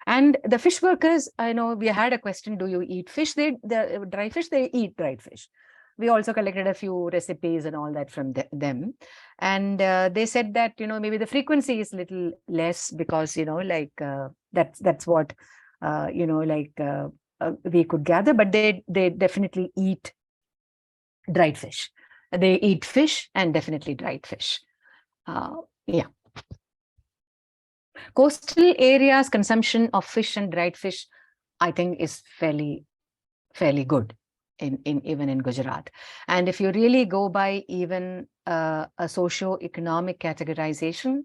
And the fish workers, I know we had a question: do you eat fish? The dry fish, they eat dried fish. We also collected a few recipes and all that from them, and they said that maybe the frequency is little less because that's what we could gather, but they definitely eat dried fish. They eat fish and definitely dried fish. Yeah. Coastal areas consumption of fish and dried fish, I think, is fairly good even in Gujarat. And if you really go by even a socio-economic categorization,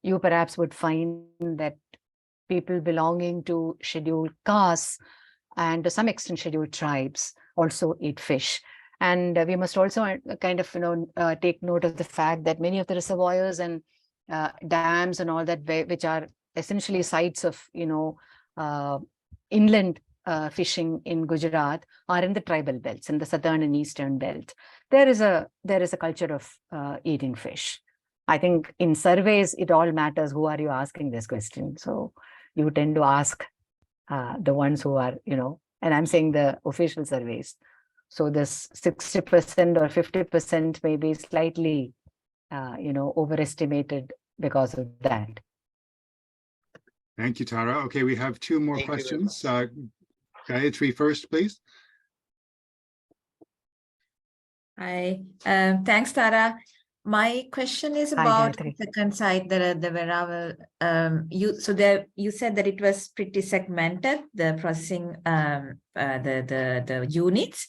you perhaps would find that people belonging to scheduled castes and to some extent scheduled tribes also eat fish. And we must also kind of take note of the fact that many of the reservoirs and dams and all that, which are essentially sites of inland fishing in Gujarat, are in the tribal belts, in the southern and eastern belt. There is a culture of eating fish. I think in surveys, it all matters who are you asking this question. So you tend to ask the ones who are, and I'm saying the official surveys. So this 60% or 50% may be slightly, overestimated because of that. Thank you, Tara. Okay, we have two more questions. Gayatri first, please. Hi, thanks, Tara. My question is about the second site, the Veravel. You said that it was pretty segmented, the processing, the units,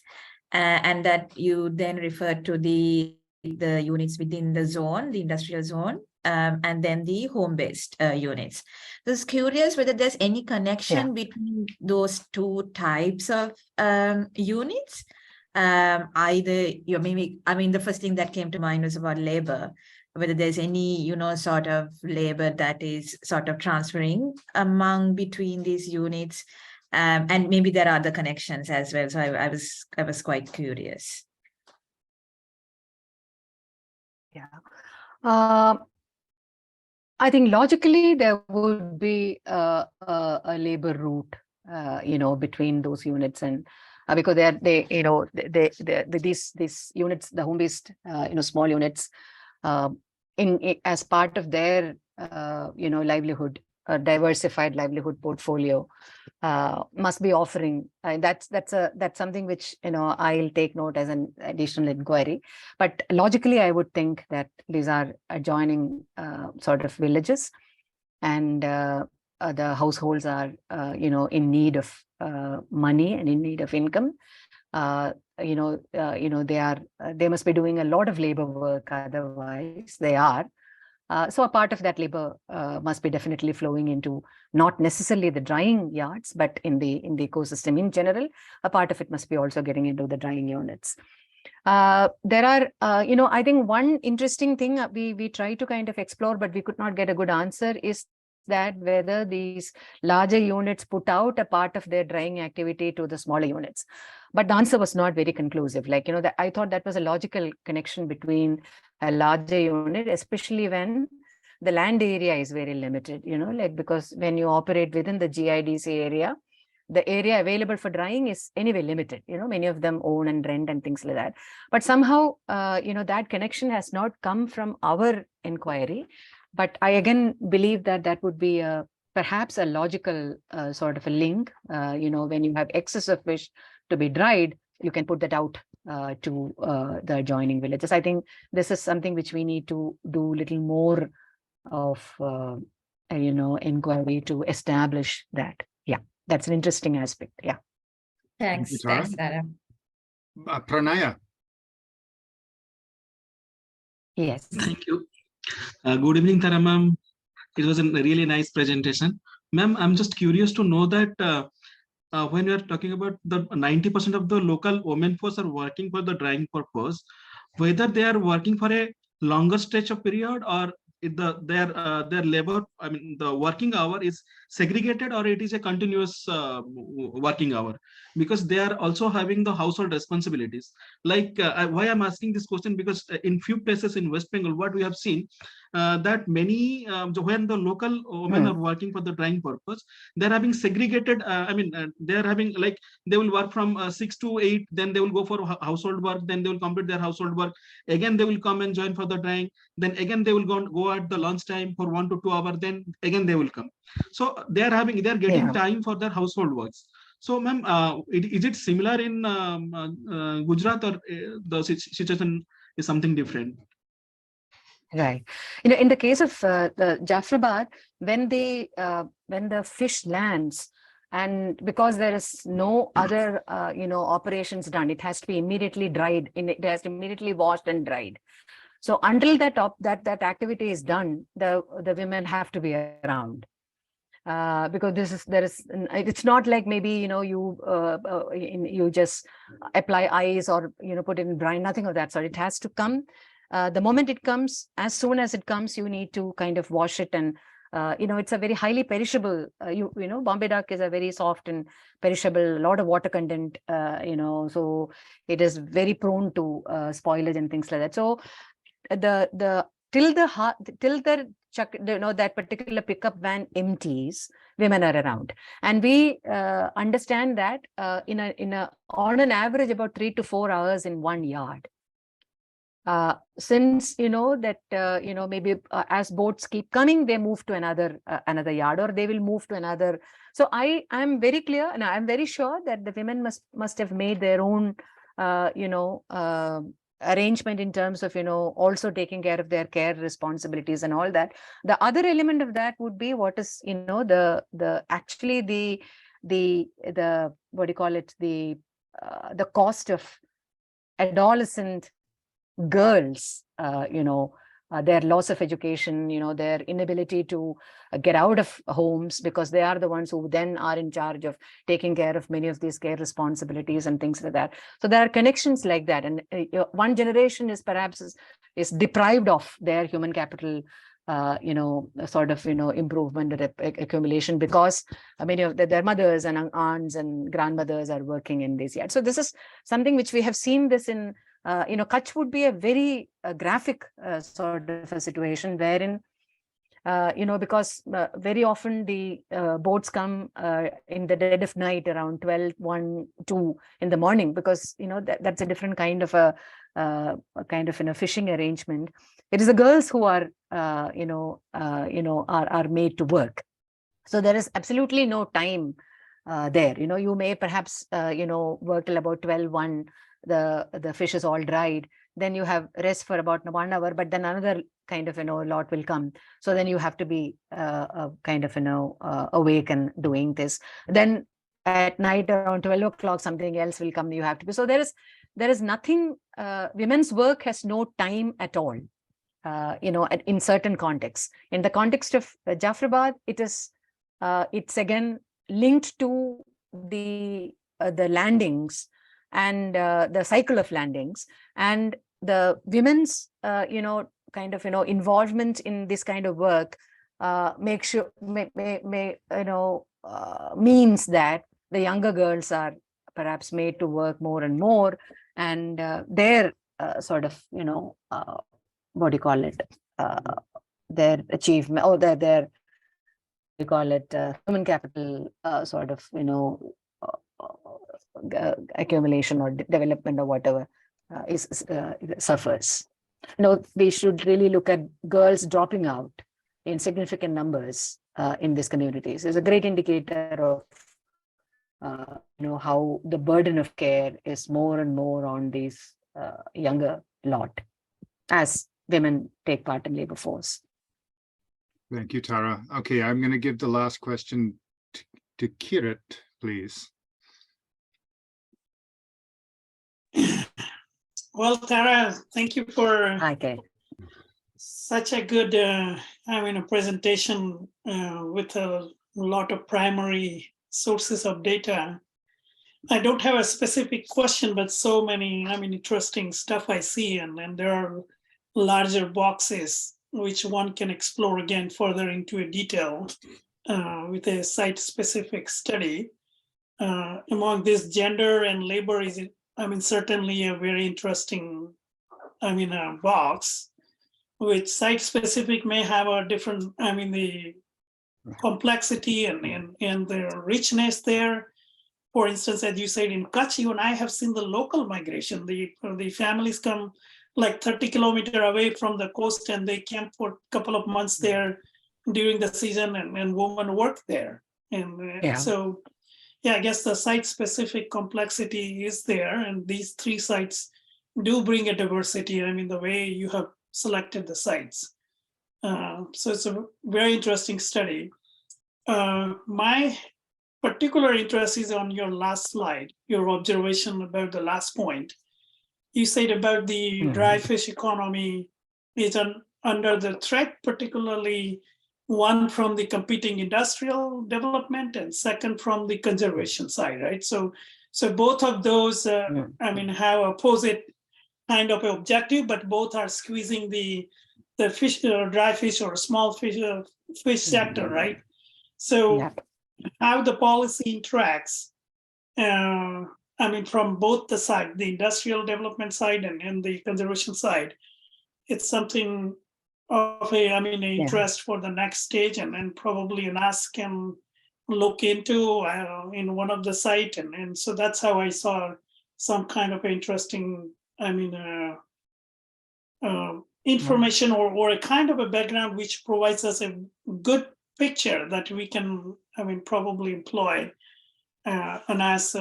and that you then referred to the units within the zone, the industrial zone, and then the home-based units. I was curious whether there's any connection between those two types of units. Either maybe, I mean, the first thing that came to mind was about labor, whether there's any sort of labor that is sort of transferring between these units, and maybe there are other connections as well. So I was quite curious. Yeah, I think logically there would be a labor route between those units, and because these units, the home-based small units, as part of their livelihood, diversified livelihood portfolio, must be offering. That's something which I'll take note as an additional inquiry. But logically, I would think that these are adjoining sort of villages, and the households are in need of money and in need of income. They must be doing a lot of labor work, otherwise they are. So a part of that labor must be definitely flowing into not necessarily the drying yards, but in the ecosystem in general. A part of it must be also getting into the drying units. There are, I think one interesting thing we try to kind of explore, but we could not get a good answer, is that whether these larger units put out a part of their drying activity to the smaller units. But the answer was not very conclusive. I thought that was a logical connection between a larger unit, especially when the land area is very limited, because when you operate within the GIDC area, the area available for drying is anyway limited. Many of them own and rent and things like that. But somehow, that connection has not come from our inquiry. But I again believe that would be perhaps a logical sort of a link. When you have excess of fish to be dried, you can put that out to the adjoining villages. I think this is something which we need to do a little more of, inquiry to establish that. Yeah. that's an interesting aspect. Yeah. Thanks, Tara. thanks, Tara. Pranaya. Yes. Thank you. Good evening, Tara ma'am. It was a really nice presentation. Ma'am, I'm just curious to know that when you are talking about the 90% of the local women force are working for the drying purpose, whether they are working for a longer stretch of period or their labor, I mean, the working hour is segregated or it is a continuous working hour, because they are also having the household responsibilities. Like why I'm asking this question, because in few places in West Bengal, what we have seen that many when the local women are working for the drying purpose, they're having segregated. They're having, like, they will work from 6 to 8, then they will go for household work, then they will complete their household work. Again, they will come and join for the drying. Then again, they will go at the lunch time for 1 to 2 hours. Then again, they will come. So they're getting time for their household works. So, ma'am, is it similar in Gujarat, or the situation is something different? Right. In the case of the Jafrabad, when the fish lands, and because there is no other operations done, it has to be immediately dried. It has to immediately washed and dried. So until that activity is done, the women have to be around. Because it's not like maybe you just apply ice or put it in brine, nothing of that sort. It has to come. The moment it comes, as soon as it comes, you need to kind of wash it, and it's a very highly perishable. Bombay duck is a very soft and perishable, a lot of water content. So it is very prone to spoilage and things like that. So till that particular pickup van empties, women are around, and we understand that on an average about 3 to 4 hours in one yard. Since maybe as boats keep coming, they move to another yard, or they will move to another. So I am very clear, and I'm very sure that the women must have made their own arrangement in terms of also taking care of their care responsibilities and all that. The other element of that would be what is the what do you call it, the cost of adolescent girls, their loss of education, their inability to get out of homes, because they are the ones who then are in charge of taking care of many of these care responsibilities and things like that. So there are connections like that, and one generation is perhaps is deprived of their human capital improvement or accumulation, because many of their mothers and aunts and grandmothers are working in these yards. So this is something which we have seen this in Kutch would be a very graphic sort of a situation wherein, because very often the boats come in the dead of night around 12, 1, 2 in the morning, because, that's a different kind of a fishing arrangement. It is the girls who are, are made to work. So there is absolutely no time there. You may perhaps, work till about 12, 1. The fish is all dried, then you have rest for about 1 hour, but then another kind of lot will come, so then you have to be awake and doing this. Then at night around 12 o'clock something else will come, you have to be. So there is nothing, women's work has no time at all, in certain contexts. In the context of Jafrabad, it's again linked to the landings and the cycle of landings, and the women's involvement in this kind of work means that the younger girls are perhaps made to work more and more, and their what do you call it, their achievement, or their human capital accumulation or development or whatever suffers. We should really look at girls dropping out in significant numbers in these communities. It's a great indicator of how the burden of care is more and more on these younger lot as women take part in labor force. Thank you, Tara. Okay, I'm going to give the last question to Kirit, please. Well, Tara, thank you for Okay. such a good, a presentation with a lot of primary sources of data. I don't have a specific question, but so many, interesting stuff I see, and there are larger boxes which one can explore again further into a detail with a site-specific study. Among this, gender and labor is, certainly a very interesting, box, which site-specific may have a different, the complexity and the richness there. For instance, as you said, in Kutch, even I have seen the local migration. The families come like 30 kilometers away from the coast, and they camp for a couple of months there during the season, and women work there. And so, yeah, I guess the site-specific complexity is there, and these three sites do bring a diversity. The way you have selected the sites. So it's a very interesting study. My particular interest is on your last slide, your observation about the last point. You said about the dry fish economy is under the threat, particularly one from the competing industrial development and second from the conservation side, right? So both of those, have opposite kind of objective, but both are squeezing the fish, dry fish or small fish sector, right? So how the policy interacts, from both the side, the industrial development side and the conservation side, it's something of an interest for the next stage, and probably an ask can look into in one of the site, and so that's how I saw some kind of interesting, information or a kind of a background which provides us a good picture that we can, probably employ and as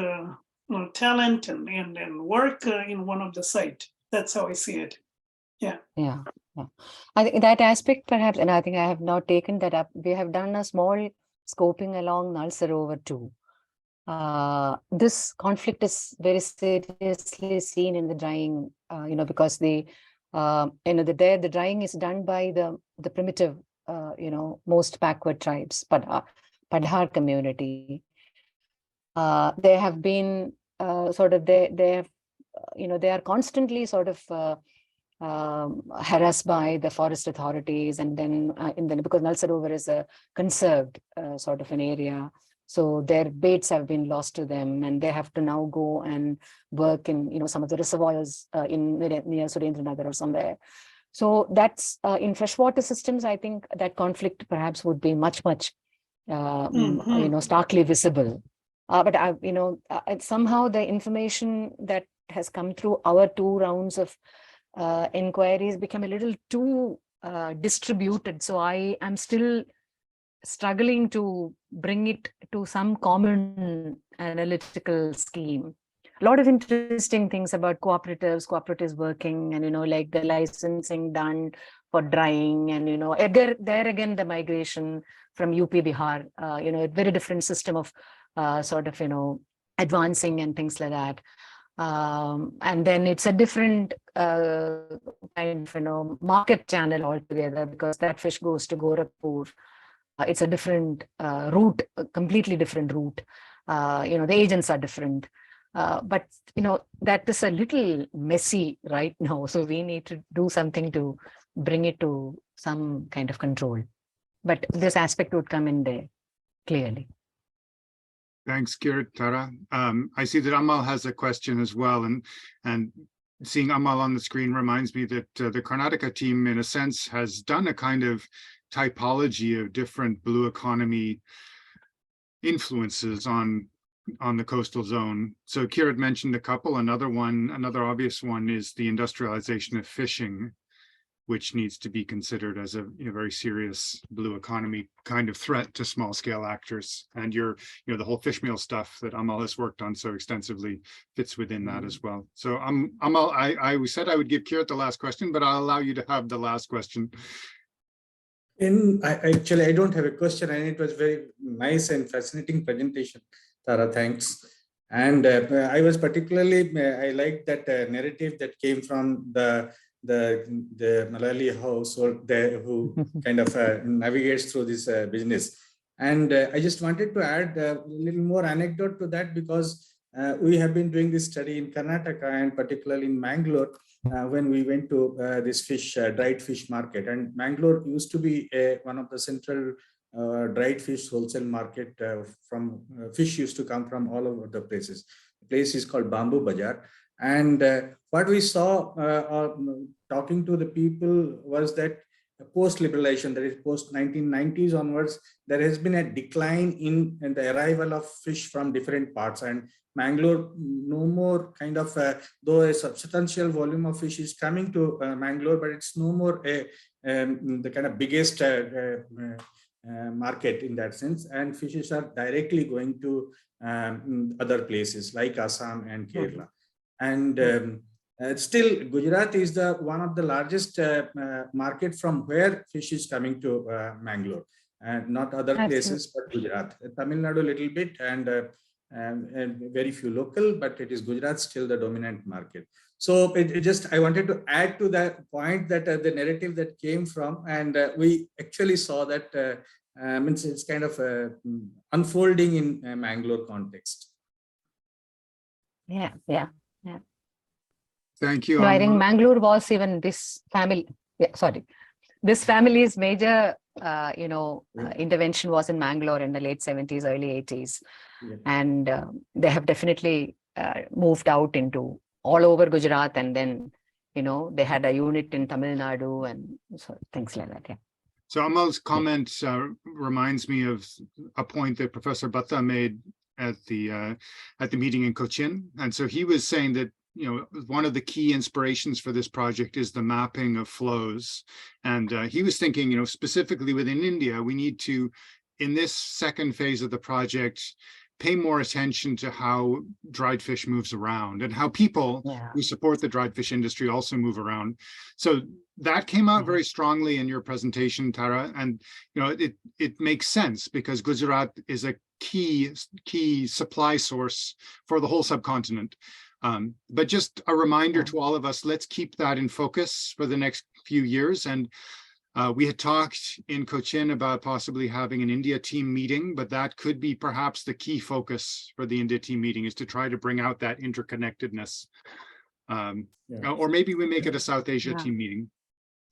talent and work in one of the site. That's how I see it. Yeah. I think that aspect perhaps, and I think I have not taken that up. We have done a small scoping along Nal Sarovar too. This conflict is very seriously seen in the drying, because the drying is done by the primitive, most backward tribes, Padhar community. They have been they are constantly harassed by the forest authorities, and then because Nal Sarovar is a conserved sort of an area, so their baits have been lost to them, and they have to now go and work in some of the reservoirs near Surendranagar or somewhere. So that's in freshwater systems. I think that conflict perhaps would be much starkly visible. But somehow the information that has come through our 2 rounds of inquiries become a little too distributed. So I am still struggling to bring it to some common analytical scheme. A lot of interesting things about cooperatives working, and like the licensing done for drying, and there again the migration from UP Bihar, a very different system of advancing and things like that. And then it's a different kind of market channel altogether, because that fish goes to Gorakhpur. It's a different route, a completely different route. The agents are different. But that is a little messy right now. So we need to do something to bring it to some kind of control. But this aspect would come in there clearly. Thanks, Kirit, Tara. I see that Amal has a question as well, and seeing Amal on the screen reminds me that the Karnataka team, in a sense, has done a kind of typology of different blue economy influences on the coastal zone. So Kirit mentioned a couple. Another obvious one is the industrialization of fishing, which needs to be considered as a very serious blue economy kind of threat to small scale actors. And the whole fish meal stuff that Amal has worked on so extensively fits within that as well. So Amal, I said I would give Kirit the last question, but I'll allow you to have the last question. Actually, I don't have a question, and it was very nice and fascinating presentation, Tara. Thanks. And I was particularly I liked that narrative that came from the Malayali household there who kind of navigates through this business. And I just wanted to add a little more anecdote to that, because we have been doing this study in Karnataka and particularly in Mangalore when we went to this dried fish market. And Mangalore used to be one of the central dried fish wholesale market. From fish used to come from all over the places. The place is called Bamboo Bazaar. And what we saw talking to the people was that post-liberalization, that is post-1990s onwards, there has been a decline in the arrival of fish from different parts. And Mangalore, no more kind of, though a substantial volume of fish is coming to Mangalore, but it's no more the kind of biggest market in that sense. And fishes are directly going to other places like Assam and Kerala. And still, Gujarat is one of the largest market from where fish is coming to Mangalore, and not other places, but Gujarat. Tamil Nadu a little bit, and very few local, but it is Gujarat still the dominant market. So I wanted to add to that point that the narrative that came from, and we actually saw that it's kind of unfolding in Mangalore context. Yeah. Thank you. No, I think Mangalore was even this family. Yeah, sorry. This family's major, intervention was in Mangalore in the late 70s, early 80s. Yeah. And they have definitely moved out into all over Gujarat. And then, they had a unit in Tamil Nadu and so things like that. Yeah. So Amal's comment reminds me of a point that Professor Bhatta made at the meeting in Cochin. And so he was saying that one of the key inspirations for this project is the mapping of flows. And he was thinking, specifically within India, we need to, in this second phase of the project, pay more attention to how dried fish moves around and how people who support the dried fish industry also move around. So that came out very strongly in your presentation, Tara. And, it makes sense because Gujarat is a key supply source for the whole subcontinent. But just a reminder to all of us, let's keep that in focus for the next few years. And we had talked in Cochin about possibly having an India team meeting, but that could be perhaps the key focus for the India team meeting, is to try to bring out that interconnectedness. Or maybe we make it a South Asia team meeting.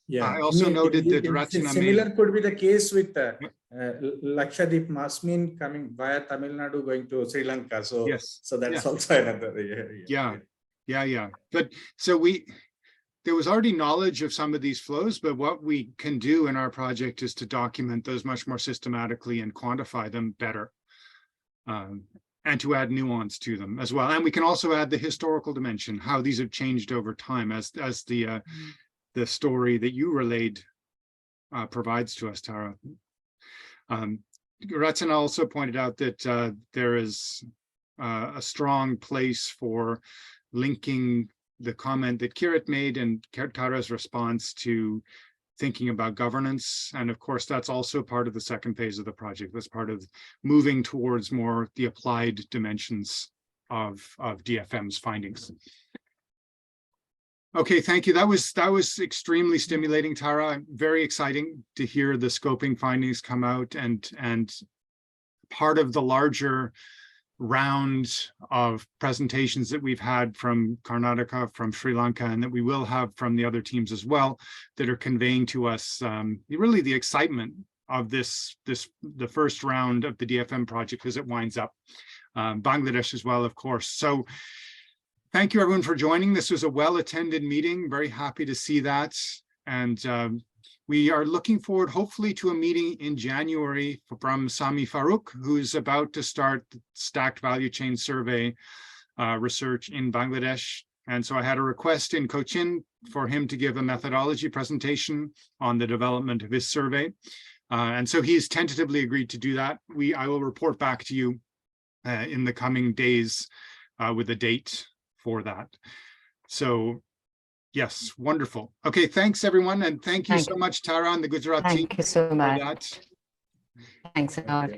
Yeah, I also noted that Ratsina similar could be the case with Lakshadweep Masmin coming via Tamil Nadu going to Sri Lanka. So so that's also another. Yeah. But so there was already knowledge of some of these flows, but what we can do in our project is to document those much more systematically and quantify them better, and to add nuance to them as well. And we can also add the historical dimension, how these have changed over time, as the story that you relayed provides to us, Tara. Ratsina also pointed out that there is a strong place for linking the comment that Kirit made and Tara's response to thinking about governance. And of course, that's also part of the second phase of the project. That's part of moving towards more the applied dimensions of DFM's findings. Okay, thank you. That was extremely stimulating, Tara. Very exciting to hear the scoping findings come out, and part of the larger round of presentations that we've had from Karnataka, from Sri Lanka, and that we will have from the other teams as well, that are conveying to us really the excitement of the first round of the DFM project as it winds up. Bangladesh as well, of course. So thank you everyone for joining. This was a well-attended meeting. Very happy to see that. And we are looking forward, hopefully, to a meeting in January from Sami Farouk, who's about to start the stacked value chain survey research in Bangladesh. And so I had a request in Cochin for him to give a methodology presentation on the development of his survey. And so he's tentatively agreed to do that. I will report back to you in the coming days with a date for that. So Yes, wonderful. Okay, thanks everyone. And thank you so much, Tara, and the Gujarat team. Thank you so for much. that. Thanks a lot.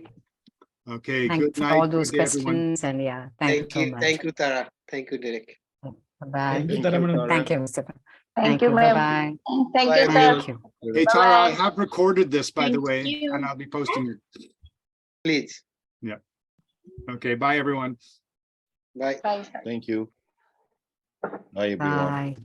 Okay, Thanks good for night. all Good those day, everyone. questions. And yeah, thank you so much. Thank you, Tara. Thank you, Derek. Bye-bye. Thank you, Tara madam. Thank you, Mr. Thank you, Bye-bye. ma'am. Thank you, Bye. sir. Thank you. Hey, Tara, I Bye-bye. have recorded this, by the Thank way, you. and I'll be posting it. Please. Okay, bye, everyone. Bye. Bye, sir. Thank you. Bye, everyone. Bye.